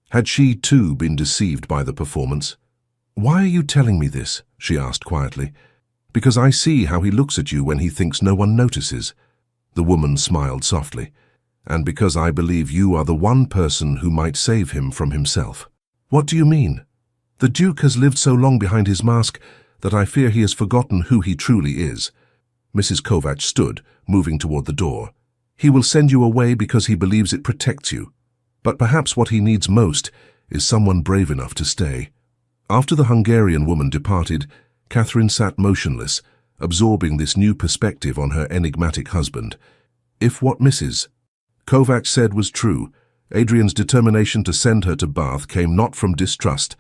Had she, too, been deceived by the performance? Why are you telling me this? She asked quietly. Because I see how he looks at you when he thinks no one notices. The woman smiled softly. And because I believe you are the one person who might save him from himself. What do you mean? The Duke has lived so long behind his mask that I fear he has forgotten who he truly is. Mrs. Kovacs stood, moving toward the door. He will send you away because he believes it protects you. But perhaps what he needs most is someone brave enough to stay. After the Hungarian woman departed, Catherine sat motionless, absorbing this new perspective on her enigmatic husband. If what Mrs. Kovacs said was true, Adrian's determination to send her to Bath came not from distrust,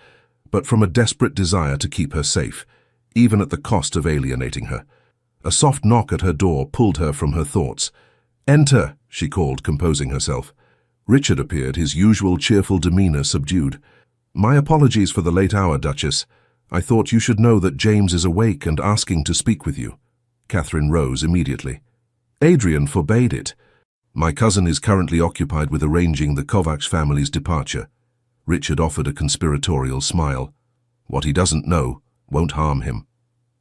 but from a desperate desire to keep her safe, even at the cost of alienating her. A soft knock at her door pulled her from her thoughts. "Enter," she called, composing herself. Richard appeared, his usual cheerful demeanor subdued. "My apologies for the late hour, Duchess. I thought you should know that James is awake and asking to speak with you." Catherine rose immediately. Adrian forbade it. "My cousin is currently occupied with arranging the Kovacs family's departure." Richard offered a conspiratorial smile. "What he doesn't know won't harm him."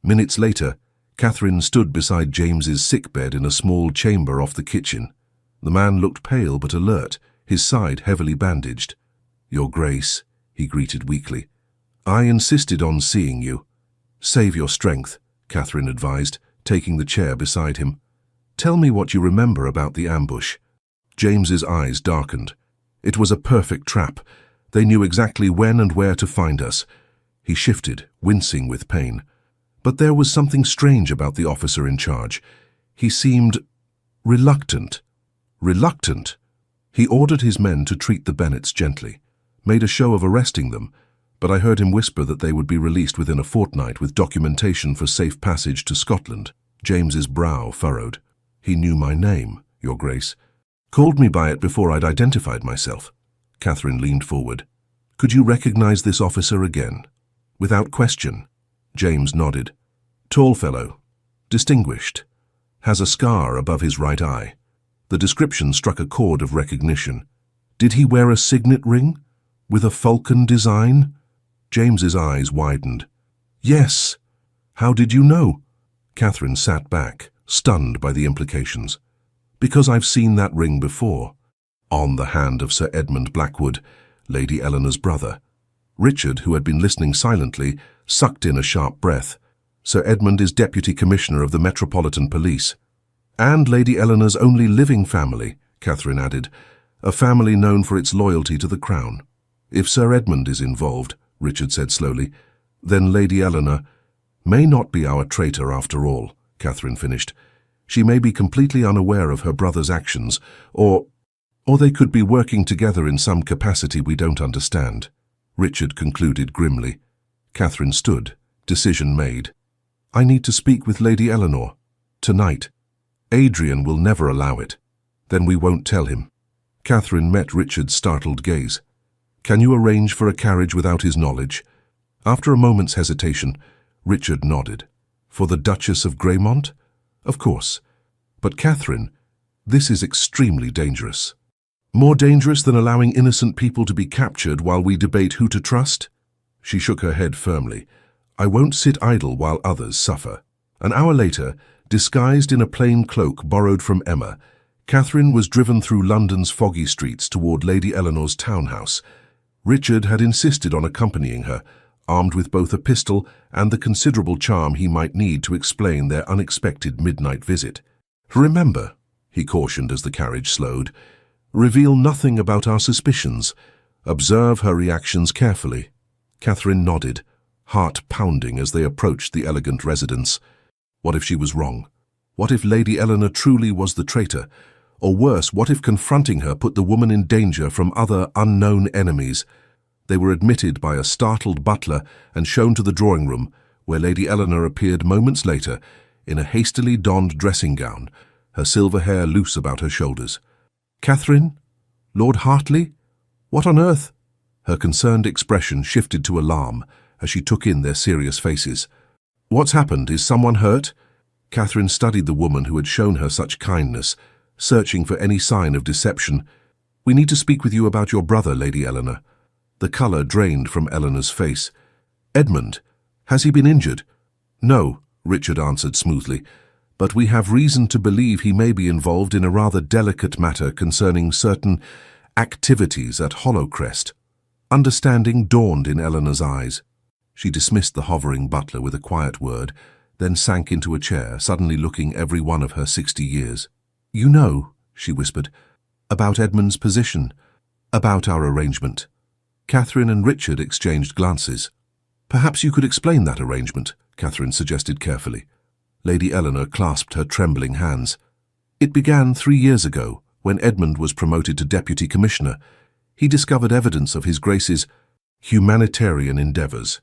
Minutes later, Catherine stood beside James's sickbed in a small chamber off the kitchen. The man looked pale but alert, his side heavily bandaged. "Your Grace," he greeted weakly. "I insisted on seeing you." "Save your strength," Catherine advised, taking the chair beside him. "Tell me what you remember about the ambush." James's eyes darkened. "It was a perfect trap. They knew exactly when and where to find us." He shifted, wincing with pain. But there was something strange about the officer in charge. He seemed reluctant. Reluctant? He ordered his men to treat the Bennets gently, made a show of arresting them, but I heard him whisper that they would be released within a fortnight with documentation for safe passage to Scotland. James's brow furrowed. "He knew my name, Your Grace. Called me by it before I'd identified myself." Catherine leaned forward. "Could you recognize this officer again?" "Without question." James nodded. "Tall fellow. Distinguished. Has a scar above his right eye." The description struck a chord of recognition. "Did he wear a signet ring? With a falcon design?" James's eyes widened. "Yes. How did you know?" Catherine sat back, stunned by the implications. "Because I've seen that ring before." On the hand of Sir Edmund Blackwood, Lady Eleanor's brother. Richard, who had been listening silently, sucked in a sharp breath. "Sir Edmund is Deputy Commissioner of the Metropolitan Police." "And Lady Eleanor's only living family," Catherine added, "a family known for its loyalty to the Crown." "If Sir Edmund is involved," Richard said slowly, "then Lady Eleanor may not be our traitor after all," Catherine finished. "She may be completely unaware of her brother's actions, or Or they could be working together in some capacity we don't understand, Richard concluded grimly. Catherine stood, decision made. I need to speak with Lady Eleanor. Tonight. Adrian will never allow it. Then we won't tell him. Catherine met Richard's startled gaze. Can you arrange for a carriage without his knowledge? After a moment's hesitation, Richard nodded. For the Duchess of Greymont? Of course. But Catherine, this is extremely dangerous. More dangerous than allowing innocent people to be captured while we debate who to trust? She shook her head firmly. I won't sit idle while others suffer. An hour later, disguised in a plain cloak borrowed from Emma, Catherine was driven through London's foggy streets toward Lady Eleanor's townhouse. Richard had insisted on accompanying her, armed with both a pistol and the considerable charm he might need to explain their unexpected midnight visit. Remember, he cautioned as the carriage slowed, reveal nothing about our suspicions. Observe her reactions carefully. Catherine nodded, heart pounding as they approached the elegant residence. What if she was wrong? What if Lady Eleanor truly was the traitor? Or worse, what if confronting her put the woman in danger from other unknown enemies? They were admitted by a startled butler and shown to the drawing room, where Lady Eleanor appeared moments later in a hastily donned dressing gown, her silver hair loose about her shoulders. Catherine? Lord Hartley? What on earth? Her concerned expression shifted to alarm as she took in their serious faces. What's happened? Is someone hurt? Catherine studied the woman who had shown her such kindness, searching for any sign of deception. We need to speak with you about your brother, Lady Eleanor. The colour drained from Eleanor's face. Edmund, has he been injured? No, Richard answered smoothly, but we have reason to believe he may be involved in a rather delicate matter concerning certain activities at Hollowcrest. Understanding dawned in Eleanor's eyes. She dismissed the hovering butler with a quiet word, then sank into a chair, suddenly looking every one of her 60 years. You know, she whispered, about Edmund's position, about our arrangement. Catherine and Richard exchanged glances. Perhaps you could explain that arrangement, Catherine suggested carefully. Lady Eleanor clasped her trembling hands. It began 3 years ago, when Edmund was promoted to Deputy Commissioner. He discovered evidence of His Grace's humanitarian endeavours.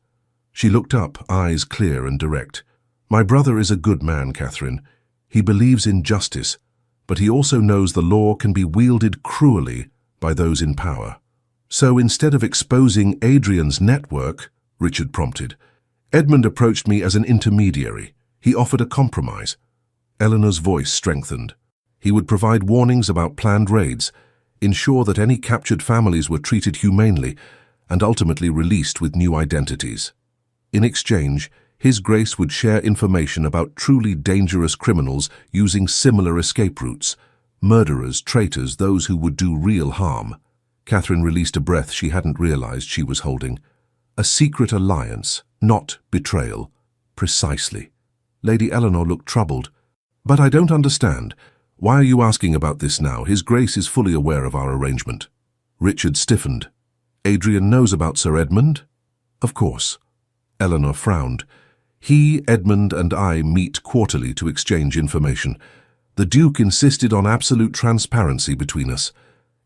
She looked up, eyes clear and direct. My brother is a good man, Catherine. He believes in justice, but he also knows the law can be wielded cruelly by those in power. So instead of exposing Adrian's network, Richard prompted, Edmund approached me as an intermediary. He offered a compromise. Eleanor's voice strengthened. He would provide warnings about planned raids, ensure that any captured families were treated humanely, and ultimately released with new identities. In exchange, His Grace would share information about truly dangerous criminals using similar escape routes, murderers, traitors, those who would do real harm. Catherine released a breath she hadn't realized she was holding. A secret alliance, not betrayal. Precisely. Lady Eleanor looked troubled. But I don't understand. Why are you asking about this now? His Grace is fully aware of our arrangement. Richard stiffened. Adrian knows about Sir Edmund? Of course. Eleanor frowned. He, Edmund, and I meet quarterly to exchange information. The Duke insisted on absolute transparency between us.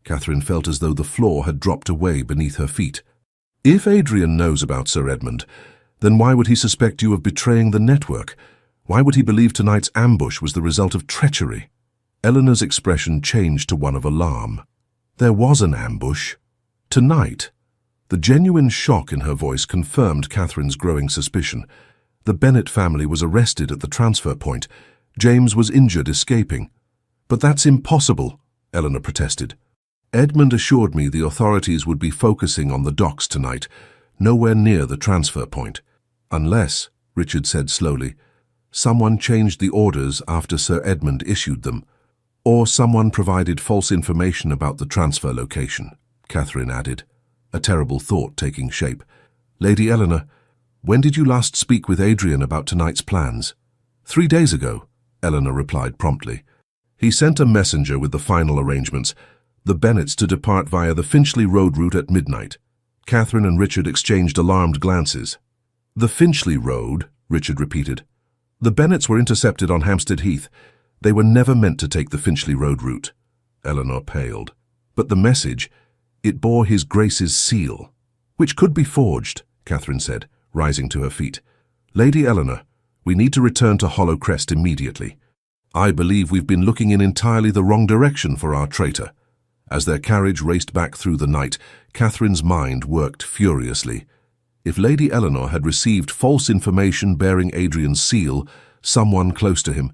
Catherine felt as though the floor had dropped away beneath her feet. If Adrian knows about Sir Edmund, then why would he suspect you of betraying the network? Why would he believe tonight's ambush was the result of treachery? Eleanor's expression changed to one of alarm. There was an ambush. Tonight. The genuine shock in her voice confirmed Catherine's growing suspicion. The Bennet family was arrested at the transfer point. James was injured escaping. But that's impossible, Eleanor protested. Edmund assured me the authorities would be focusing on the docks tonight, nowhere near the transfer point. Unless, Richard said slowly, someone changed the orders after Sir Edmund issued them, or someone provided false information about the transfer location, Catherine added, a terrible thought taking shape. Lady Eleanor, when did you last speak with Adrian about tonight's plans? 3 days ago, Eleanor replied promptly. He sent a messenger with the final arrangements, the Bennets to depart via the Finchley Road route at midnight. Catherine and Richard exchanged alarmed glances. The Finchley Road, Richard repeated. The Bennets were intercepted on Hampstead Heath. They were never meant to take the Finchley Road route. Eleanor paled. But the message, it bore his Grace's seal, which could be forged, Catherine said, rising to her feet. Lady Eleanor, we need to return to Hollowcrest immediately. I believe we've been looking in entirely the wrong direction for our traitor. As their carriage raced back through the night, Catherine's mind worked furiously. If Lady Eleanor had received false information bearing Adrian's seal, someone close to him,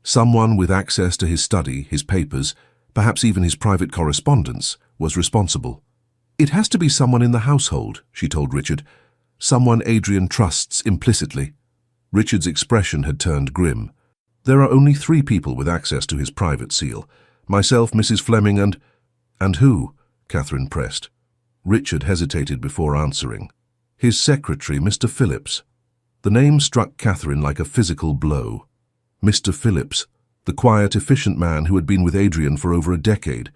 someone with access to his study, his papers, perhaps even his private correspondence, was responsible. It has to be someone in the household, she told Richard. Someone Adrian trusts implicitly. Richard's expression had turned grim. There are only 3 people with access to his private seal. Myself, Mrs. Fleming, And who? Catherine pressed. Richard hesitated before answering. His secretary, Mr. Phillips. The name struck Catherine like a physical blow. Mr. Phillips, the quiet, efficient man who had been with Adrian for over a decade,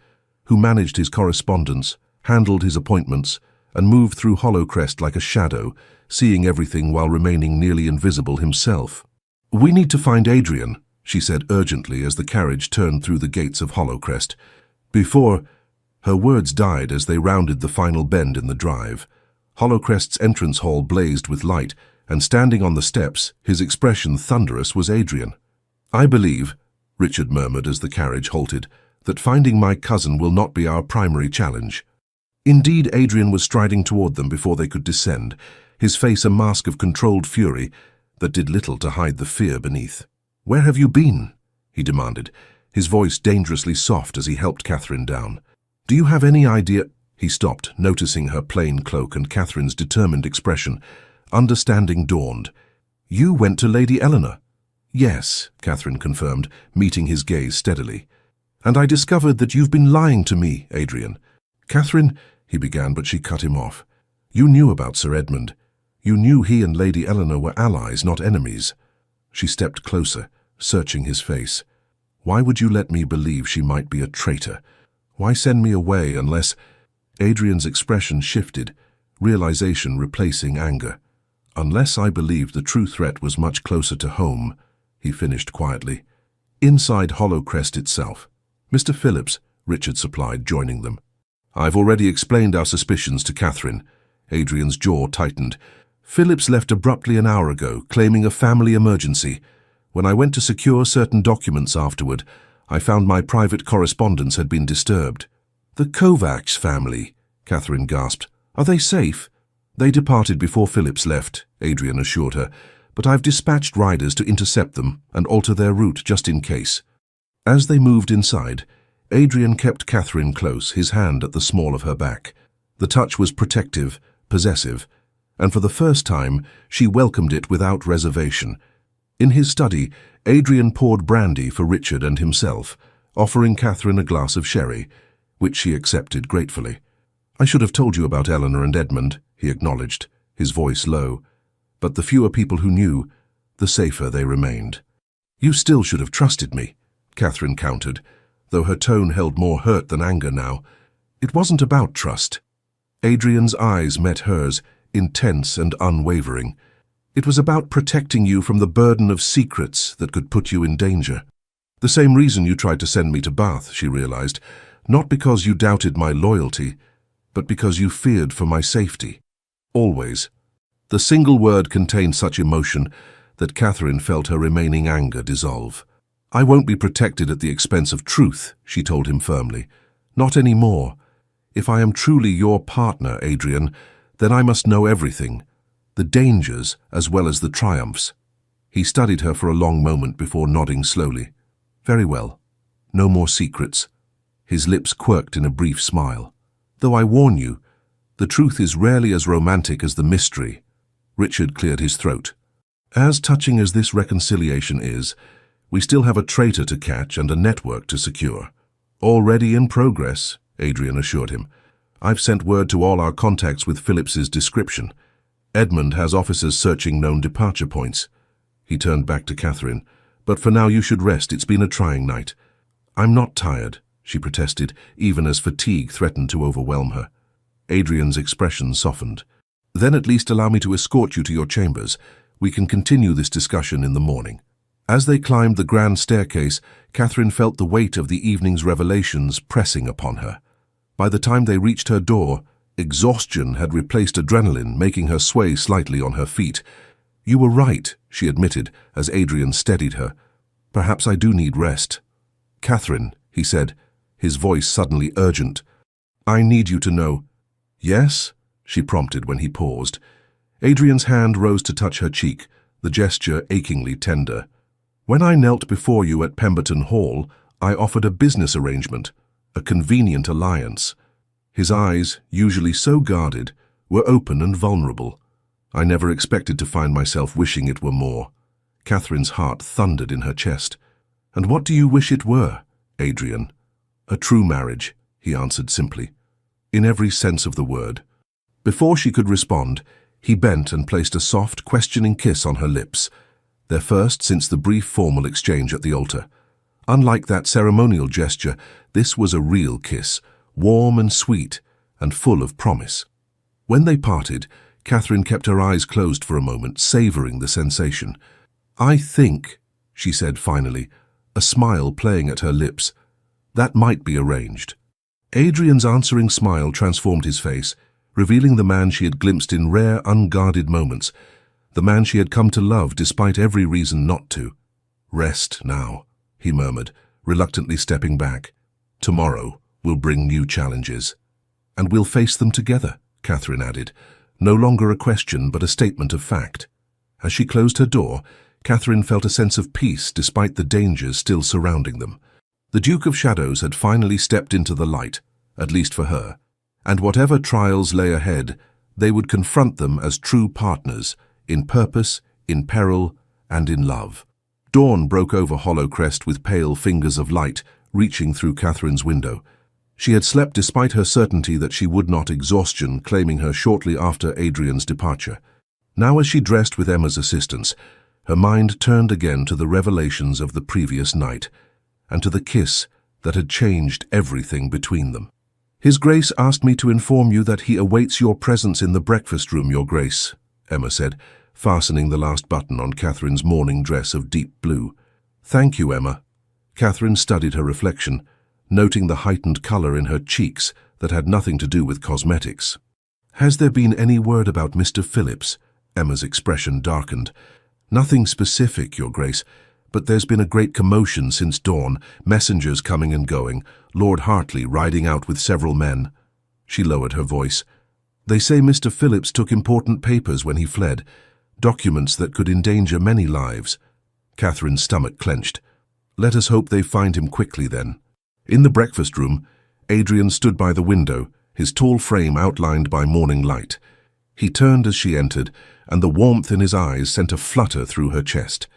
who managed his correspondence, handled his appointments, and moved through Hollowcrest like a shadow, seeing everything while remaining nearly invisible himself. We need to find Adrian, she said urgently as the carriage turned through the gates of Hollowcrest. Before... Her words died as they rounded the final bend in the drive. Hollowcrest's entrance hall blazed with light, and standing on the steps, his expression thunderous, was Adrian. I believe, Richard murmured as the carriage halted, that finding my cousin will not be our primary challenge. Indeed, Adrian was striding toward them before they could descend, his face a mask of controlled fury that did little to hide the fear beneath. Where have you been? He demanded, his voice dangerously soft as he helped Catherine down. Do you have any idea? He stopped, noticing her plain cloak and Catherine's determined expression. Understanding dawned. You went to Lady Eleanor? Yes, Catherine confirmed, meeting his gaze steadily. And I discovered that you've been lying to me, Adrian. Catherine, he began, but she cut him off. You knew about Sir Edmund. You knew he and Lady Eleanor were allies, not enemies. She stepped closer, searching his face. Why would you let me believe she might be a traitor? Why send me away unless... Adrian's expression shifted, realization replacing anger. Unless I believed the true threat was much closer to home, he finished quietly. Inside Hollowcrest itself. Mr. Phillips, Richard supplied, joining them. I've already explained our suspicions to Catherine. Adrian's jaw tightened. Phillips left abruptly an hour ago, claiming a family emergency. When I went to secure certain documents afterward, I found my private correspondence had been disturbed. The Kovacs family, Catherine gasped. Are they safe? They departed before Phillips left, Adrian assured her, but I've dispatched riders to intercept them and alter their route just in case. As they moved inside, Adrian kept Catherine close, his hand at the small of her back. The touch was protective, possessive, and for the first time she welcomed it without reservation. In his study, Adrian poured brandy for Richard and himself, offering Catherine a glass of sherry, which she accepted gratefully. I should have told you about Eleanor and Edmund, he acknowledged, his voice low, but the fewer people who knew, the safer they remained. You still should have trusted me, Catherine countered, though her tone held more hurt than anger now. It wasn't about trust. Adrian's eyes met hers, intense and unwavering. It was about protecting you from the burden of secrets that could put you in danger. The same reason you tried to send me to Bath, she realized, not because you doubted my loyalty, but because you feared for my safety. Always. The single word contained such emotion that Catherine felt her remaining anger dissolve. I won't be protected at the expense of truth, she told him firmly. Not anymore. If I am truly your partner, Adrian, then I must know everything. The dangers as well as the triumphs. He studied her for a long moment before nodding slowly. Very well. No more secrets. His lips quirked in a brief smile. Though I warn you, the truth is rarely as romantic as the mystery. Richard cleared his throat. As touching as this reconciliation is, we still have a traitor to catch and a network to secure. Already in progress, Adrian assured him. I've sent word to all our contacts with Phillips's description. Edmund has officers searching known departure points. He turned back to Catherine. But for now you should rest. It's been a trying night. I'm not tired, she protested, even as fatigue threatened to overwhelm her. Adrian's expression softened. Then at least allow me to escort you to your chambers. We can continue this discussion in the morning. As they climbed the grand staircase, Catherine felt the weight of the evening's revelations pressing upon her. By the time they reached her door, exhaustion had replaced adrenaline, making her sway slightly on her feet. "You were right," she admitted as Adrian steadied her. "Perhaps I do need rest." "Catherine," he said, his voice suddenly urgent, "I need you to know." "Yes?" she prompted when he paused. Adrian's hand rose to touch her cheek, the gesture achingly tender. "When I knelt before you at Pemberton Hall, I offered a business arrangement, a convenient alliance." His eyes, usually so guarded, were open and vulnerable. "I never expected to find myself wishing it were more." Catherine's heart thundered in her chest. "And what do you wish it were, Adrian?" "A true marriage," he answered simply, "in every sense of the word." Before she could respond, he bent and placed a soft, questioning kiss on her lips, their first since the brief formal exchange at the altar. Unlike that ceremonial gesture, this was a real kiss, warm and sweet, and full of promise. When they parted, Catherine kept her eyes closed for a moment, savoring the sensation. "I think," she said finally, a smile playing at her lips, "that might be arranged." Adrian's answering smile transformed his face, revealing the man she had glimpsed in rare, unguarded moments, the man she had come to love despite every reason not to. "Rest now," he murmured, reluctantly stepping back. "Tomorrow will bring new challenges." "And we'll face them together," Catherine added, no longer a question but a statement of fact. As she closed her door, Catherine felt a sense of peace despite the dangers still surrounding them. The Duke of Shadows had finally stepped into the light, at least for her, and whatever trials lay ahead, they would confront them as true partners, in purpose, in peril, and in love. Dawn broke over Hollowcrest with pale fingers of light reaching through Catherine's window. She had slept despite her certainty that she would not, exhaustion claiming her shortly after Adrian's departure. Now as she dressed with Emma's assistance, her mind turned again to the revelations of the previous night, and to the kiss that had changed everything between them. "His Grace asked me to inform you that he awaits your presence in the breakfast room, Your Grace," Emma said, fastening the last button on Catherine's morning dress of deep blue. "Thank you, Emma." Catherine studied her reflection, noting the heightened color in her cheeks that had nothing to do with cosmetics. "Has there been any word about Mr. Phillips?" Emma's expression darkened. "Nothing specific, Your Grace, but there's been a great commotion since dawn, messengers coming and going, Lord Hartley riding out with several men." She lowered her voice. "They say Mr. Phillips took important papers when he fled, documents that could endanger many lives." Catherine's stomach clenched. "Let us hope they find him quickly then." In the breakfast room, Adrian stood by the window, his tall frame outlined by morning light. He turned as she entered, and the warmth in his eyes sent a flutter through her chest.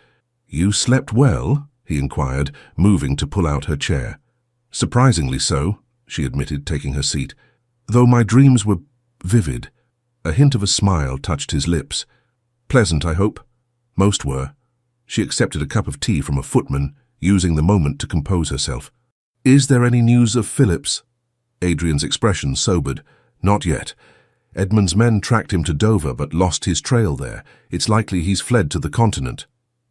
"You slept well?" he inquired, moving to pull out her chair. "Surprisingly so," she admitted, taking her seat. "Though my dreams were vivid." A hint of a smile touched his lips. "Pleasant, I hope?" "Most were." She accepted a cup of tea from a footman, using the moment to compose herself. "Is there any news of Phillips?" Adrian's expression sobered. "Not yet. Edmund's men tracked him to Dover but lost his trail there. It's likely he's fled to the continent."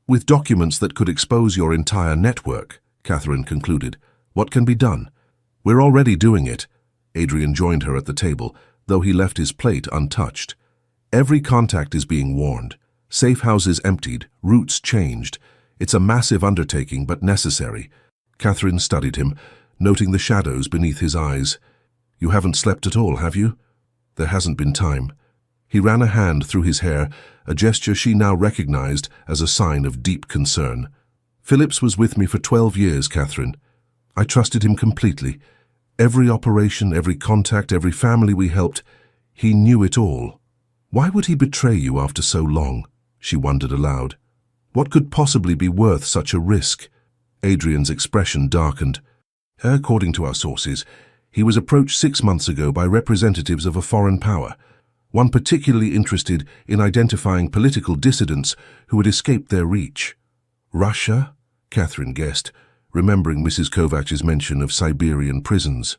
"With documents that could expose your entire network," Catherine concluded, "what can be done?" "We're already doing it." Adrian joined her at the table, though he left his plate untouched. "Every contact is being warned. Safe houses emptied, routes changed. It's a massive undertaking, but necessary." Catherine studied him, noting the shadows beneath his eyes. "You haven't slept at all, have you?" "There hasn't been time." He ran a hand through his hair, a gesture she now recognized as a sign of deep concern. "Phillips was with me for 12 years, Catherine. I trusted him completely. Every operation, every contact, every family we helped, he knew it all. Why would he betray you after so long?" she wondered aloud. "What could possibly be worth such a risk?" Adrian's expression darkened. "According to our sources, he was approached 6 months ago by representatives of a foreign power, one particularly interested in identifying political dissidents who had escaped their reach." "Russia?" Catherine guessed, remembering Mrs. Kovach's mention of Siberian prisons.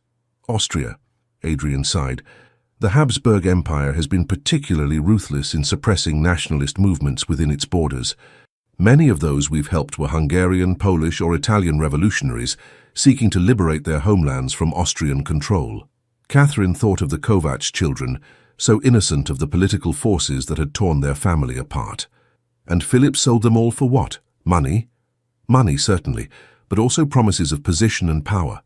"Austria," Adrian sighed. "The Habsburg Empire has been particularly ruthless in suppressing nationalist movements within its borders. Many of those we've helped were Hungarian, Polish, or Italian revolutionaries seeking to liberate their homelands from Austrian control." Catherine thought of the Kovacs children, so innocent of the political forces that had torn their family apart. And Philip sold them all for what? Money? Money, certainly, but also promises of position and power.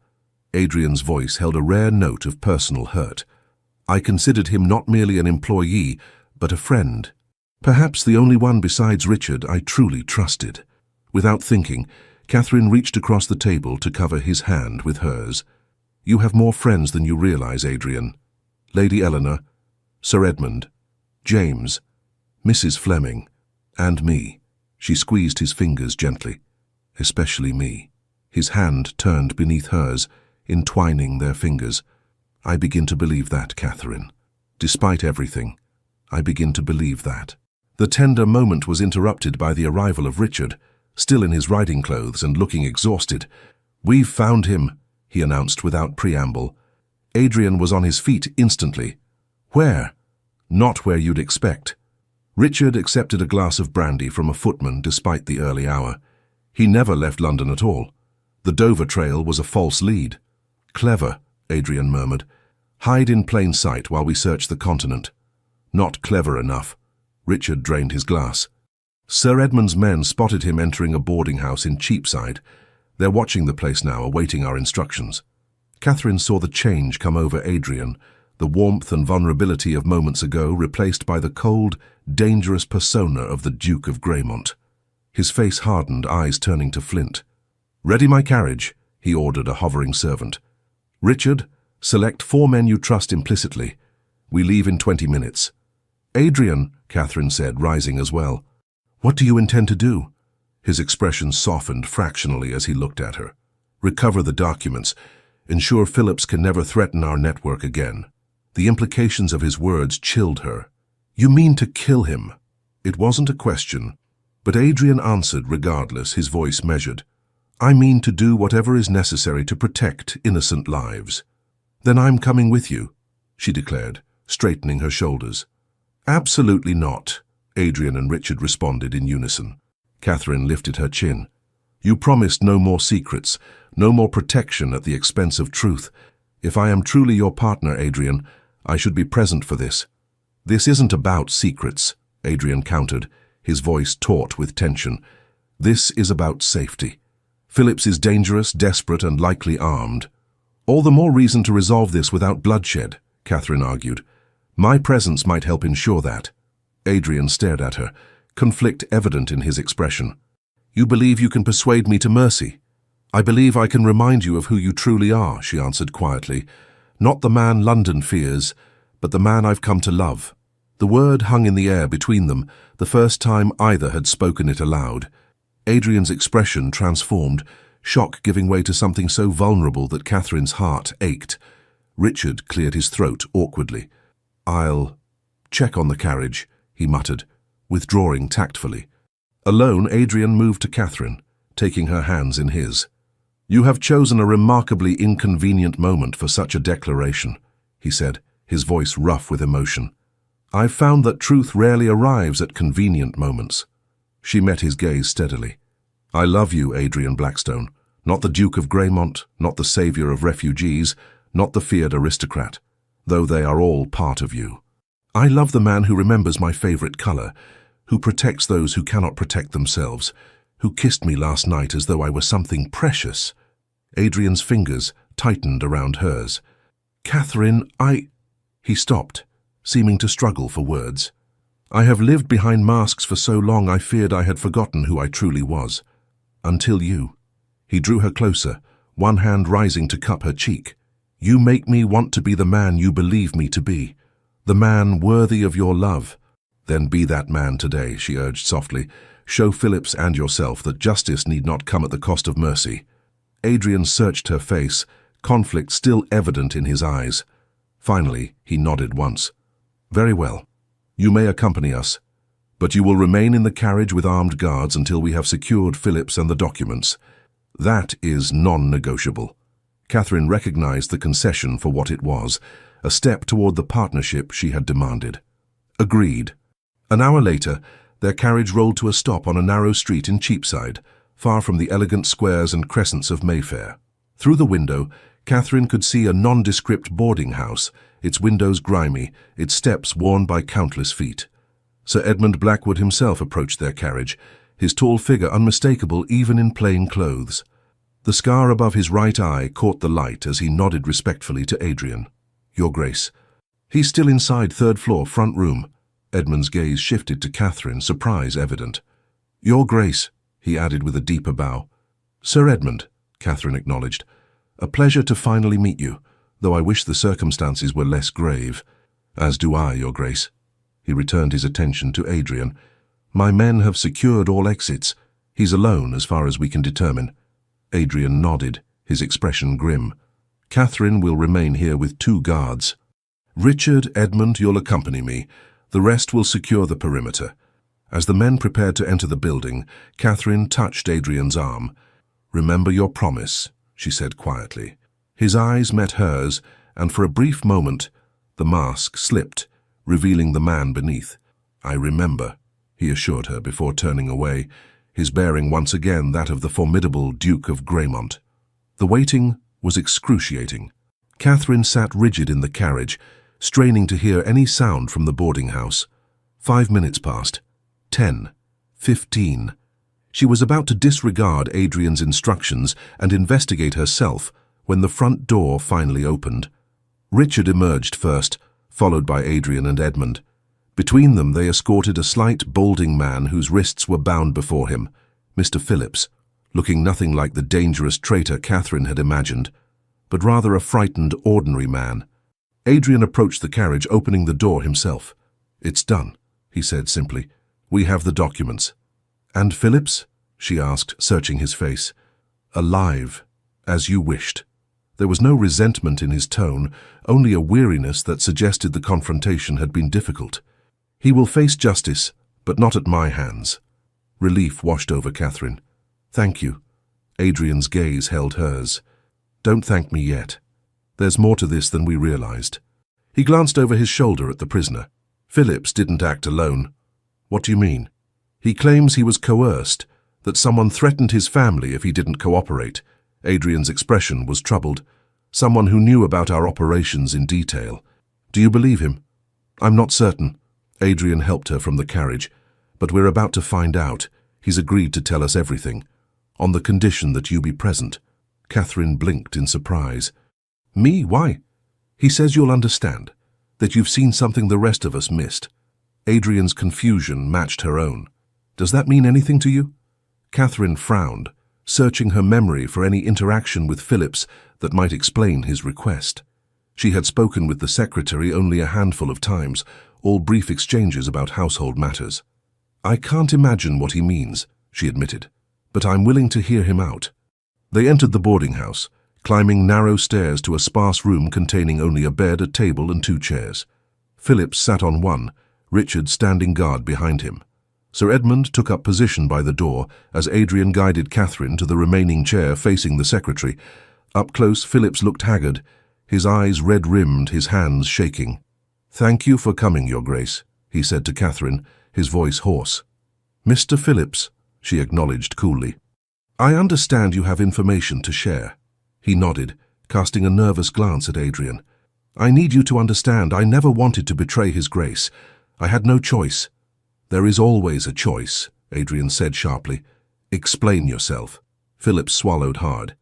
Adrian's voice held a rare note of personal hurt. I considered him not merely an employee, but a friend. Perhaps the only one besides Richard I truly trusted. Without thinking, Catherine reached across the table to cover his hand with hers. You have more friends than you realize, Adrian. Lady Eleanor, Sir Edmund, James, Mrs. Fleming, and me. She squeezed his fingers gently. Especially me. His hand turned beneath hers, entwining their fingers. I begin to believe that, Catherine. Despite everything, I begin to believe that. The tender moment was interrupted by the arrival of Richard, still in his riding clothes and looking exhausted. We've found him, he announced without preamble. Adrian was on his feet instantly. Where? Not where you'd expect. Richard accepted a glass of brandy from a footman despite the early hour. He never left London at all. The Dover trail was a false lead. Clever, Adrian murmured. Hide in plain sight while we search the continent. Not clever enough. Richard drained his glass. Sir Edmund's men spotted him entering a boarding house in Cheapside. They're watching the place now, awaiting our instructions. Catherine saw the change come over Adrian, the warmth and vulnerability of moments ago replaced by the cold, dangerous persona of the Duke of Greymont. His face hardened, eyes turning to flint. Ready my carriage, he ordered a hovering servant. Richard, select 4 men you trust implicitly. We leave in 20 minutes. Adrian, Catherine said, rising as well. What do you intend to do? His expression softened fractionally as he looked at her. Recover the documents. Ensure Phillips can never threaten our network again. The implications of his words chilled her. You mean to kill him? It wasn't a question, but Adrian answered regardless, his voice measured. I mean to do whatever is necessary to protect innocent lives. Then I'm coming with you, she declared, straightening her shoulders. Absolutely not, Adrian and Richard responded in unison. Catherine lifted her chin. You promised no more secrets, no more protection at the expense of truth. If I am truly your partner, Adrian, I should be present for this. This isn't about secrets, Adrian countered, his voice taut with tension. This is about safety. Phillips is dangerous, desperate, and likely armed. All the more reason to resolve this without bloodshed, Catherine argued. My presence might help ensure that. Adrian stared at her, conflict evident in his expression. You believe you can persuade me to mercy? I believe I can remind you of who you truly are, she answered quietly. Not the man London fears, but the man I've come to love. The word hung in the air between them, the first time either had spoken it aloud. Adrian's expression transformed, shock giving way to something so vulnerable that Catherine's heart ached. Richard cleared his throat awkwardly. I'll check on the carriage, he muttered, withdrawing tactfully. Alone, Adrian moved to Catherine, taking her hands in his. You have chosen a remarkably inconvenient moment for such a declaration, he said, his voice rough with emotion. I've found that truth rarely arrives at convenient moments. She met his gaze steadily. I love you, Adrian Blackstone, not the Duke of Greymont, not the savior of refugees, not the feared aristocrat, though they are all part of you. I love the man who remembers my favorite color, who protects those who cannot protect themselves, who kissed me last night as though I were something precious. Adrian's fingers tightened around hers. Catherine, He stopped, seeming to struggle for words. I have lived behind masks for so long I feared I had forgotten who I truly was. Until you. He drew her closer, one hand rising to cup her cheek. You make me want to be the man you believe me to be, the man worthy of your love. Then be that man today, she urged softly. Show Phillips and yourself that justice need not come at the cost of mercy. Adrian searched her face, conflict still evident in his eyes. Finally, he nodded once. Very well. You may accompany us, but you will remain in the carriage with armed guards until we have secured Phillips and the documents. That is non-negotiable. Catherine recognized the concession for what it was, a step toward the partnership she had demanded. Agreed. An hour later, their carriage rolled to a stop on a narrow street in Cheapside, far from the elegant squares and crescents of Mayfair. Through the window, Catherine could see a nondescript boarding house, its windows grimy, its steps worn by countless feet. Sir Edmund Blackwood himself approached their carriage, his tall figure unmistakable even in plain clothes. The scar above his right eye caught the light as he nodded respectfully to Adrian. "Your Grace." "He's still inside, third floor, front room." Edmund's gaze shifted to Catherine, surprise evident. "Your Grace," he added with a deeper bow. "Sir Edmund," Catherine acknowledged. "A pleasure to finally meet you, though I wish the circumstances were less grave." "As do I, Your Grace." He returned his attention to Adrian. "My men have secured all exits. He's alone as far as we can determine." Adrian nodded, his expression grim. "Catherine will remain here with 2 guards. Richard, Edmund, you'll accompany me. The rest will secure the perimeter." As the men prepared to enter the building, Catherine touched Adrian's arm. "Remember your promise," she said quietly. His eyes met hers, and for a brief moment, the mask slipped, revealing the man beneath. "I remember," he assured her before turning away, his bearing once again that of the formidable Duke of Greymont. The waiting was excruciating. Catherine sat rigid in the carriage, straining to hear any sound from the boarding house. 5 minutes passed. 10. 15. She was about to disregard Adrian's instructions and investigate herself when the front door finally opened. Richard emerged first, followed by Adrian and Edmund. Between them they escorted a slight, balding man whose wrists were bound before him, Mr. Phillips, looking nothing like the dangerous traitor Catherine had imagined, but rather a frightened, ordinary man. Adrian approached the carriage, opening the door himself. "It's done," he said simply. "We have the documents." "And Phillips?" she asked, searching his face. "Alive, as you wished." There was no resentment in his tone, only a weariness that suggested the confrontation had been difficult. "He will face justice, but not at my hands." Relief washed over Catherine. "Thank you." Adrian's gaze held hers. "Don't thank me yet. There's more to this than we realized." He glanced over his shoulder at the prisoner. "Phillips didn't act alone." "What do you mean?" "He claims he was coerced, that someone threatened his family if he didn't cooperate." Adrian's expression was troubled. "Someone who knew about our operations in detail." "Do you believe him?" "I'm not certain." Adrian helped her from the carriage. "But we're about to find out. He's agreed to tell us everything, on the condition that you be present." Catherine blinked in surprise. "Me? Why?" "He says you'll understand, that you've seen something the rest of us missed." Adrian's confusion matched her own. "Does that mean anything to you?" Catherine frowned, searching her memory for any interaction with Phillips that might explain his request. She had spoken with the secretary only a handful of times, all brief exchanges about household matters. "I can't imagine what he means," she admitted, "but I'm willing to hear him out." They entered the boarding house, climbing narrow stairs to a sparse room containing only a bed, a table, and 2 chairs. Phillips sat on one, Richard standing guard behind him. Sir Edmund took up position by the door as Adrian guided Catherine to the remaining chair facing the secretary. Up close, Phillips looked haggard, his eyes red-rimmed, his hands shaking. "Thank you for coming, Your Grace," he said to Catherine, his voice hoarse. "Mr. Phillips," she acknowledged coolly. "I understand you have information to share." He nodded, casting a nervous glance at Adrian. "I need you to understand I never wanted to betray His Grace. I had no choice." "There is always a choice," Adrian said sharply. "Explain yourself." Phillips swallowed hard.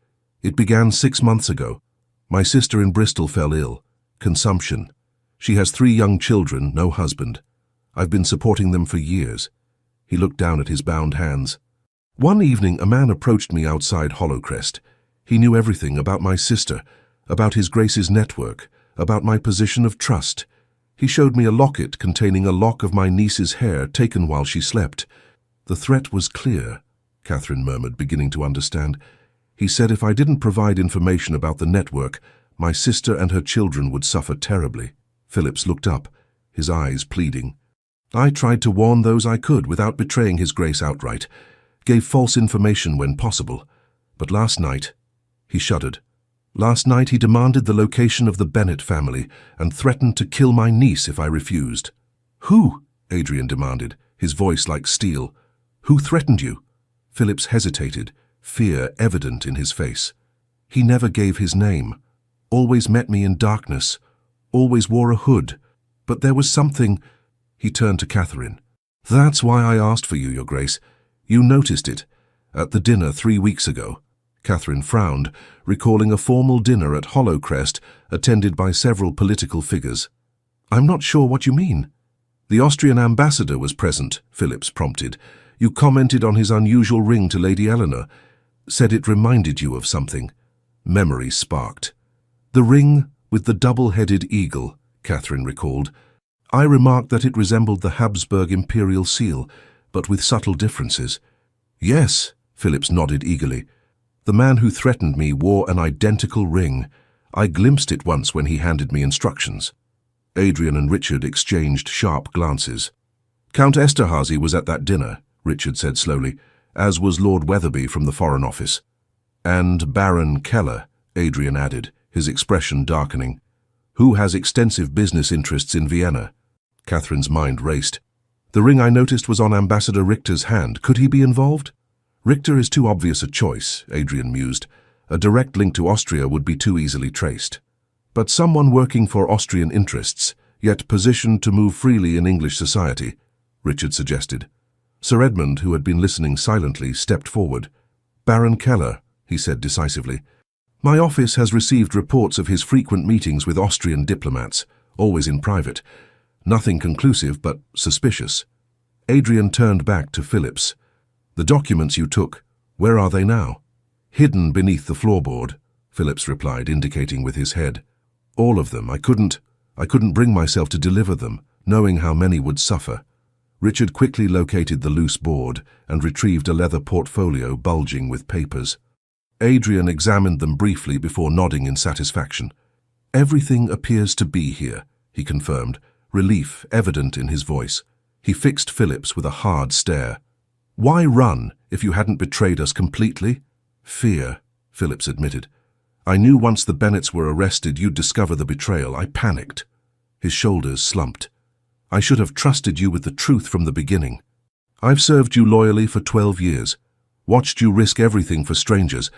"It began 6 months ago. My sister in Bristol fell ill. Consumption. She has 3 young children, no husband. I've been supporting them for years." He looked down at his bound hands. "One evening a man approached me outside Hollowcrest. He knew everything about my sister, about His Grace's network, about my position of trust. He showed me a locket containing a lock of my niece's hair taken while she slept. The threat was clear," Catherine murmured, beginning to understand. "He said if I didn't provide information about the network, my sister and her children would suffer terribly." Phillips looked up, his eyes pleading. "I tried to warn those I could without betraying His Grace outright, gave false information when possible. But last night," he shuddered, "last night he demanded the location of the Bennet family and threatened to kill my niece if I refused." "Who?" Adrian demanded, his voice like steel. "Who threatened you?" Phillips hesitated, fear evident in his face. "He never gave his name," always met me in darkness, always wore a hood. But there was something—" He turned to Catherine. "That's why I asked for you, Your Grace. You noticed it. At the dinner 3 weeks ago." Catherine frowned, recalling a formal dinner at Hollowcrest attended by several political figures. "I'm not sure what you mean." "The Austrian ambassador was present," Phillips prompted. "You commented on his unusual ring to Lady Eleanor. Said it reminded you of something." Memory sparked. "The ring with the double-headed eagle," Catherine recalled. "I remarked that it resembled the Habsburg imperial seal, but with subtle differences." "Yes," Phillips nodded eagerly. "The man who threatened me wore an identical ring. I glimpsed it once when he handed me instructions." Adrian and Richard exchanged sharp glances. "Count Esterhazy was at that dinner," Richard said slowly, "as was Lord Wetherby from the Foreign Office." "And Baron Keller," Adrian added, his expression darkening, "who has extensive business interests in Vienna." Catherine's mind raced. "The ring I noticed was on Ambassador Richter's hand. Could he be involved?" "Richter is too obvious a choice," Adrian mused. "A direct link to Austria would be too easily traced. But someone working for Austrian interests, yet positioned to move freely in English society," Richard suggested. Sir Edmund, who had been listening silently, stepped forward. "Baron Keller," he said decisively. "My office has received reports of his frequent meetings with Austrian diplomats, always in private. Nothing conclusive, but suspicious." Adrian turned back to Phillips. "The documents you took, where are they now?" "Hidden beneath the floorboard," Phillips replied, indicating with his head. "All of them. I couldn't bring myself to deliver them, knowing how many would suffer." Richard quickly located the loose board and retrieved a leather portfolio bulging with papers. Adrian examined them briefly before nodding in satisfaction. "Everything appears to be here," he confirmed, relief evident in his voice. He fixed Phillips with a hard stare. "Why run if you hadn't betrayed us completely?" "Fear," Phillips admitted. "I knew once the Bennets were arrested you'd discover the betrayal. I panicked." His shoulders slumped. "I should have trusted you with the truth from the beginning. I've served you loyally for 12 years, watched you risk everything for strangers.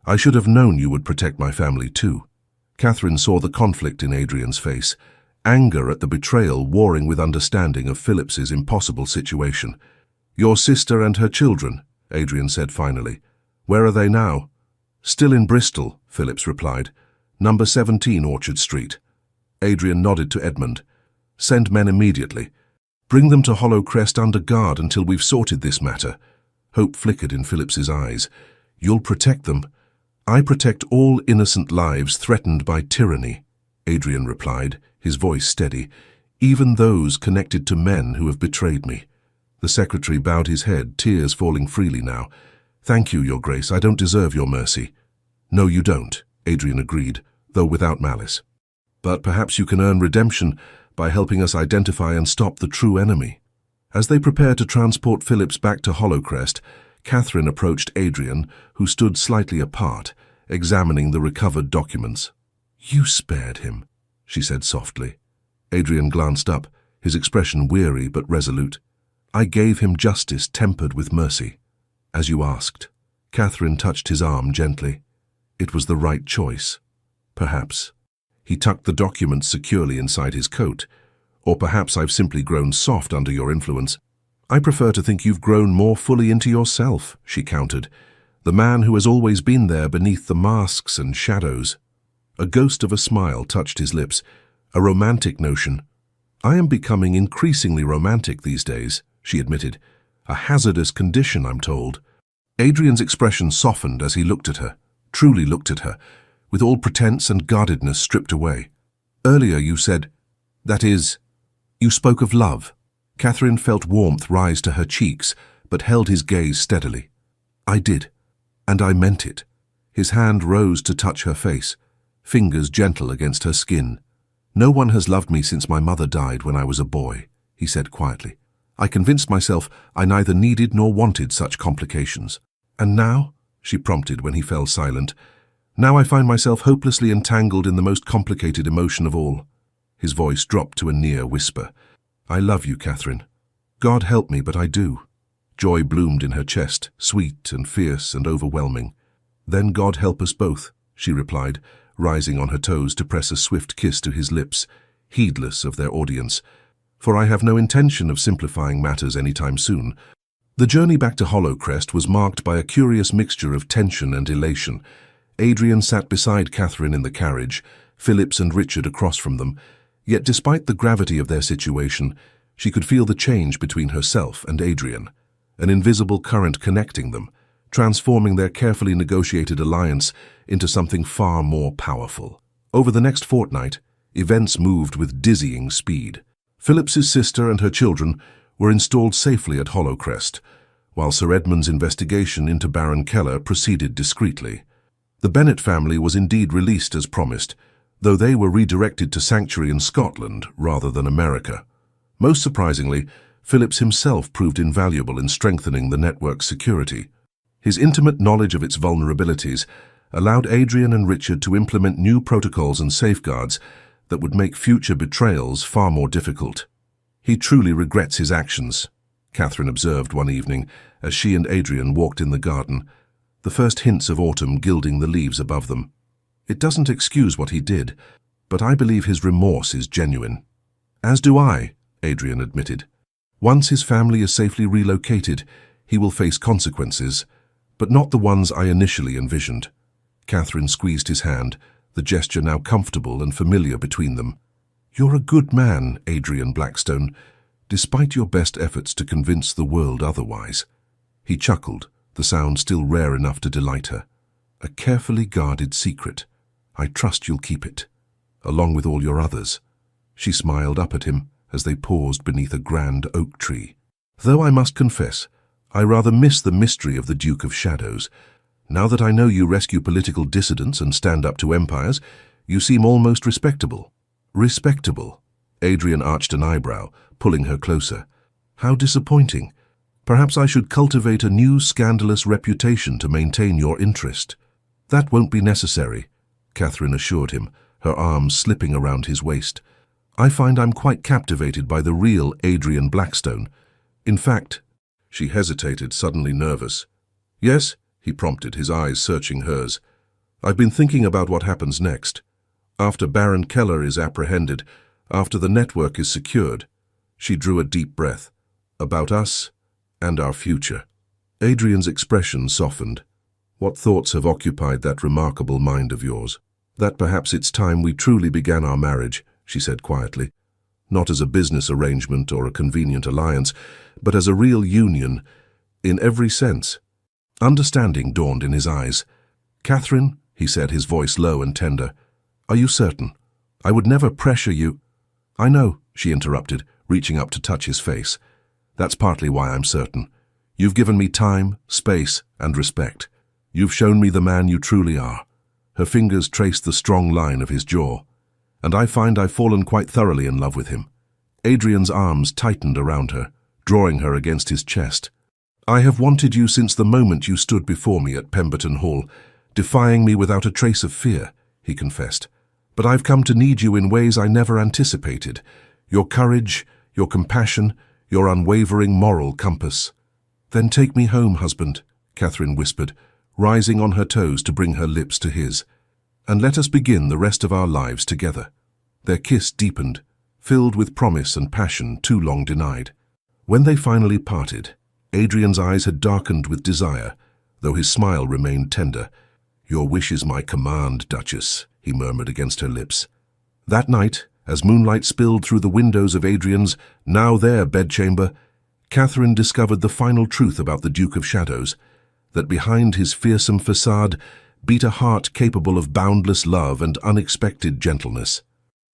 I should have known you would protect my family too." Catherine saw the conflict in Adrian's face, anger at the betrayal warring with understanding of Phillips's impossible situation. "Your sister and her children," Adrian said finally. "Where are they now?" "Still in Bristol," Phillips replied. "Number 17 Orchard Street." Adrian nodded to Edmund. "Send men immediately. Bring them to Hollowcrest under guard until we've sorted this matter." Hope flickered in Phillips's eyes. "You'll protect them." "I protect all innocent lives threatened by tyranny," Adrian replied, his voice steady, "even those connected to men who have betrayed me." The secretary bowed his head, tears falling freely now. "Thank you, Your Grace. I don't deserve your mercy." "No, you don't," Adrian agreed, though without malice. "But perhaps you can earn redemption by helping us identify and stop the true enemy." As they prepared to transport Phillips back to Hollowcrest, Catherine approached Adrian, who stood slightly apart, examining the recovered documents. "You spared him," she said softly. Adrian glanced up, his expression weary but resolute. "I gave him justice tempered with mercy, as you asked." Catherine touched his arm gently. "It was the right choice. Perhaps." He tucked the documents securely inside his coat. "Or perhaps I've simply grown soft under your influence." "I prefer to think you've grown more fully into yourself," she countered. "The man who has always been there beneath the masks and shadows." A ghost of a smile touched his lips. "A romantic notion." "I am becoming increasingly romantic these days," she admitted. "A hazardous condition, I'm told." Adrian's expression softened as he looked at her, truly looked at her, with all pretense and guardedness stripped away. "Earlier you said, that is, you spoke of love." Catherine felt warmth rise to her cheeks, but held his gaze steadily. "I did, and I meant it." His hand rose to touch her face, fingers gentle against her skin. "No one has loved me since my mother died when I was a boy," he said quietly. "I convinced myself I neither needed nor wanted such complications. And now," she prompted when he fell silent, "now I find myself hopelessly entangled in the most complicated emotion of all." His voice dropped to a near whisper. "I love you, Catherine. God help me, but I do." Joy bloomed in her chest, sweet and fierce and overwhelming. "Then God help us both," she replied, rising on her toes to press a swift kiss to his lips, heedless of their audience. "For I have no intention of simplifying matters any time soon." The journey back to Hollowcrest was marked by a curious mixture of tension and elation. Adrian sat beside Catherine in the carriage, Phillips and Richard across from them, yet despite the gravity of their situation, she could feel the change between herself and Adrian, an invisible current connecting them, transforming their carefully negotiated alliance into something far more powerful. Over the next fortnight, events moved with dizzying speed. Phillips's sister and her children were installed safely at Hollowcrest, while Sir Edmund's investigation into Baron Keller proceeded discreetly. The Bennet family was indeed released as promised, though they were redirected to sanctuary in Scotland rather than America. Most surprisingly, Phillips himself proved invaluable in strengthening the network's security. His intimate knowledge of its vulnerabilities allowed Adrian and Richard to implement new protocols and safeguards that would make future betrayals far more difficult. "He truly regrets his actions," Catherine observed one evening as she and Adrian walked in the garden, the first hints of autumn gilding the leaves above them. "It doesn't excuse what he did, but I believe his remorse is genuine." "As do I," Adrian admitted. "Once his family is safely relocated, he will face consequences, but not the ones I initially envisioned." Catherine squeezed his hand, the gesture now comfortable and familiar between them. "You're a good man, Adrian Blackstone, despite your best efforts to convince the world otherwise." He chuckled, the sound still rare enough to delight her. "A carefully guarded secret. I trust you'll keep it, along with all your others." She smiled up at him as they paused beneath a grand oak tree. "Though I must confess, I rather miss the mystery of the Duke of Shadows. Now that I know you rescue political dissidents and stand up to empires, you seem almost respectable." "Respectable?" Adrian arched an eyebrow, pulling her closer. "How disappointing. Perhaps I should cultivate a new scandalous reputation to maintain your interest." "That won't be necessary," Catherine assured him, her arms slipping around his waist. "I find I'm quite captivated by the real Adrian Blackstone. In fact—" She hesitated, suddenly nervous. "Yes?" he prompted, his eyes searching hers. "I've been thinking about what happens next. After Baron Keller is apprehended, after the network is secured." She drew a deep breath. "About us and our future." Adrian's expression softened. "What thoughts have occupied that remarkable mind of yours?" "That perhaps it's time we truly began our marriage," she said quietly. "Not as a business arrangement or a convenient alliance, but as a real union, in every sense." Understanding dawned in his eyes. "Catherine," he said, his voice low and tender, "are you certain? I would never pressure you—" "I know," she interrupted, reaching up to touch his face. "That's partly why I'm certain. You've given me time, space, and respect. You've shown me the man you truly are." Her fingers traced the strong line of his jaw. "And I find I've fallen quite thoroughly in love with him." Adrian's arms tightened around her, drawing her against his chest. "I have wanted you since the moment you stood before me at Pemberton Hall, defying me without a trace of fear," he confessed. "But I've come to need you in ways I never anticipated. Your courage, your compassion, your unwavering moral compass." "Then take me home, husband," Catherine whispered, rising on her toes to bring her lips to his. "And let us begin the rest of our lives together." Their kiss deepened, filled with promise and passion too long denied. When they finally parted, Adrian's eyes had darkened with desire, though his smile remained tender. "Your wish is my command, Duchess," he murmured against her lips. That night, as moonlight spilled through the windows of Adrian's, now their bedchamber, Catherine discovered the final truth about the Duke of Shadows, that behind his fearsome facade beat a heart capable of boundless love and unexpected gentleness.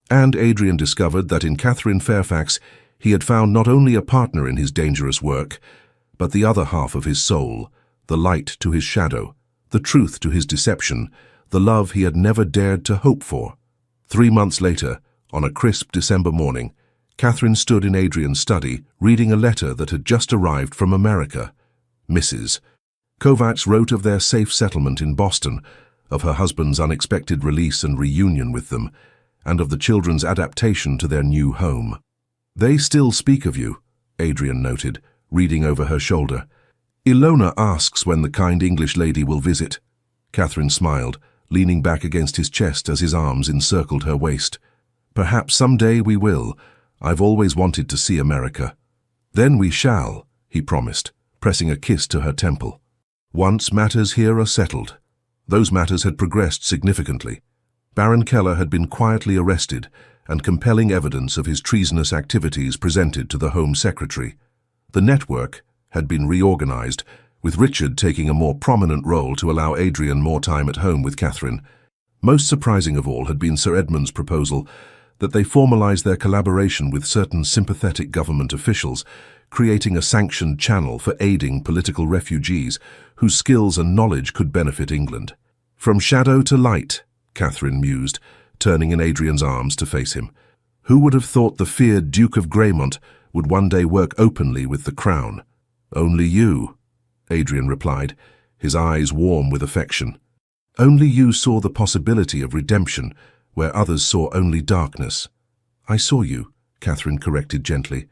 And Adrian discovered that in Catherine Fairfax he had found not only a partner in his dangerous work, but the other half of his soul, the light to his shadow, the truth to his deception, the love he had never dared to hope for. 3 months later, on a crisp December morning, Catherine stood in Adrian's study, reading a letter that had just arrived from America. Mrs. Kovacs wrote of their safe settlement in Boston, of her husband's unexpected release and reunion with them, and of the children's adaptation to their new home. "They still speak of you," Adrian noted, reading over her shoulder. "Ilona asks when the kind English lady will visit." Catherine smiled, leaning back against his chest as his arms encircled her waist. "Perhaps someday we will. I've always wanted to see America." "Then we shall," he promised, pressing a kiss to her temple. Once matters here are settled. Those matters had progressed significantly. Baron Keller had been quietly arrested, and compelling evidence of his treasonous activities presented to the Home Secretary. The network had been reorganized, with Richard taking a more prominent role to allow Adrian more time at home with Catherine. Most surprising of all had been Sir Edmund's proposal that they formalize their collaboration with certain sympathetic government officials, creating a sanctioned channel for aiding political refugees whose skills and knowledge could benefit England. "From shadow to light," Catherine mused, turning in Adrian's arms to face him. "Who would have thought the feared Duke of Greymont would one day work openly with the crown?" "Only you," Adrian replied, his eyes warm with affection. "Only you saw the possibility of redemption where others saw only darkness." "I saw you," Catherine corrected gently.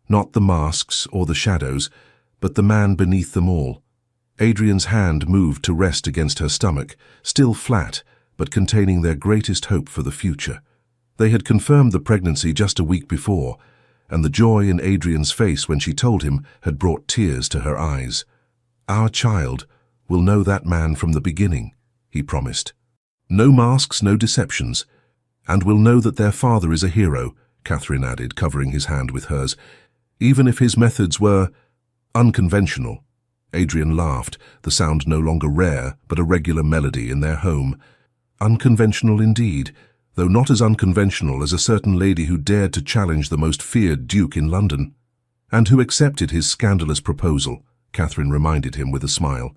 "Not the masks or the shadows, but the man beneath them all." Adrian's hand moved to rest against her stomach, still flat, but containing their greatest hope for the future. They had confirmed the pregnancy just a week before, and the joy in Adrian's face when she told him had brought tears to her eyes. "Our child will know that man from the beginning," he promised. "No masks, no deceptions. And will know that their father is a hero," Catherine added, covering his hand with hers, "even if his methods were unconventional." Adrian laughed, the sound no longer rare, but a regular melody in their home. "Unconventional indeed, though not as unconventional as a certain lady who dared to challenge the most feared duke in London." "And who accepted his scandalous proposal," Catherine reminded him with a smile.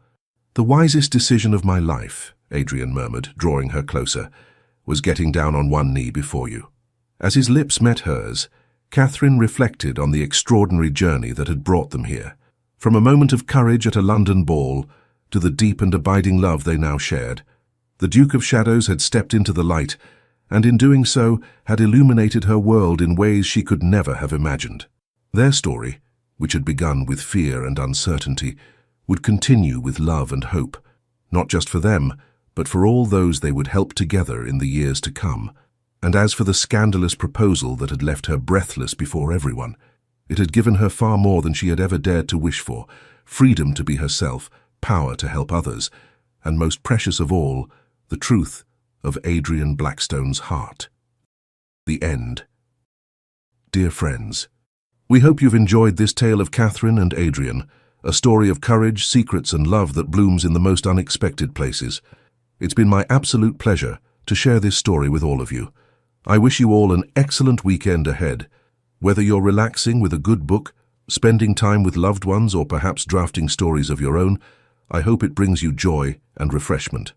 "The wisest decision of my life," Adrian murmured, drawing her closer, "was getting down on one knee before you." As his lips met hers, Catherine reflected on the extraordinary journey that had brought them here. From a moment of courage at a London ball to the deep and abiding love they now shared. The Duke of Shadows had stepped into the light, and in doing so had illuminated her world in ways she could never have imagined. Their story, which had begun with fear and uncertainty, would continue with love and hope, not just for them, but for all those they would help together in the years to come. And as for the scandalous proposal that had left her breathless before everyone, it had given her far more than she had ever dared to wish for: freedom to be herself, power to help others, and most precious of all, the truth of Adrian Blackstone's heart. The end. Dear friends, we hope you've enjoyed this tale of Catherine and Adrian, a story of courage, secrets, and love that blooms in the most unexpected places. It's been my absolute pleasure to share this story with all of you. I wish you all an excellent weekend ahead. Whether you're relaxing with a good book, spending time with loved ones, or perhaps drafting stories of your own, I hope it brings you joy and refreshment.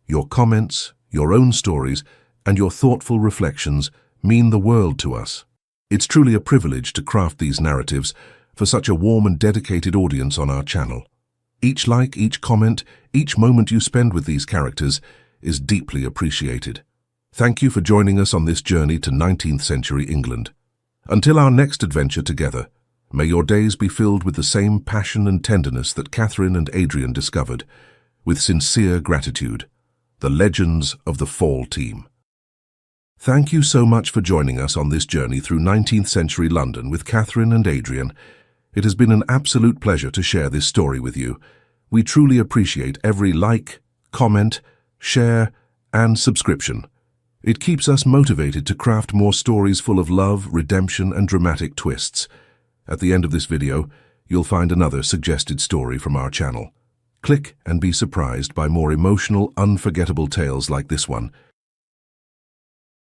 Your comments, your own stories, and your thoughtful reflections mean the world to us. It's truly a privilege to craft these narratives for such a warm and dedicated audience on our channel. Each like, each comment, each moment you spend with these characters is deeply appreciated. Thank you for joining us on this journey to 19th century England. Until our next adventure together, may your days be filled with the same passion and tenderness that Catherine and Adrian discovered. With sincere gratitude, the Legends of the Fall Team. Thank you so much for joining us on this journey through 19th century London with Catherine and Adrian. It has been an absolute pleasure to share this story with you. We truly appreciate every like, comment, share, and subscription. It keeps us motivated to craft more stories full of love, redemption, and dramatic twists. At the end of this video, you'll find another suggested story from our channel. Click and be surprised by more emotional, unforgettable tales like this one.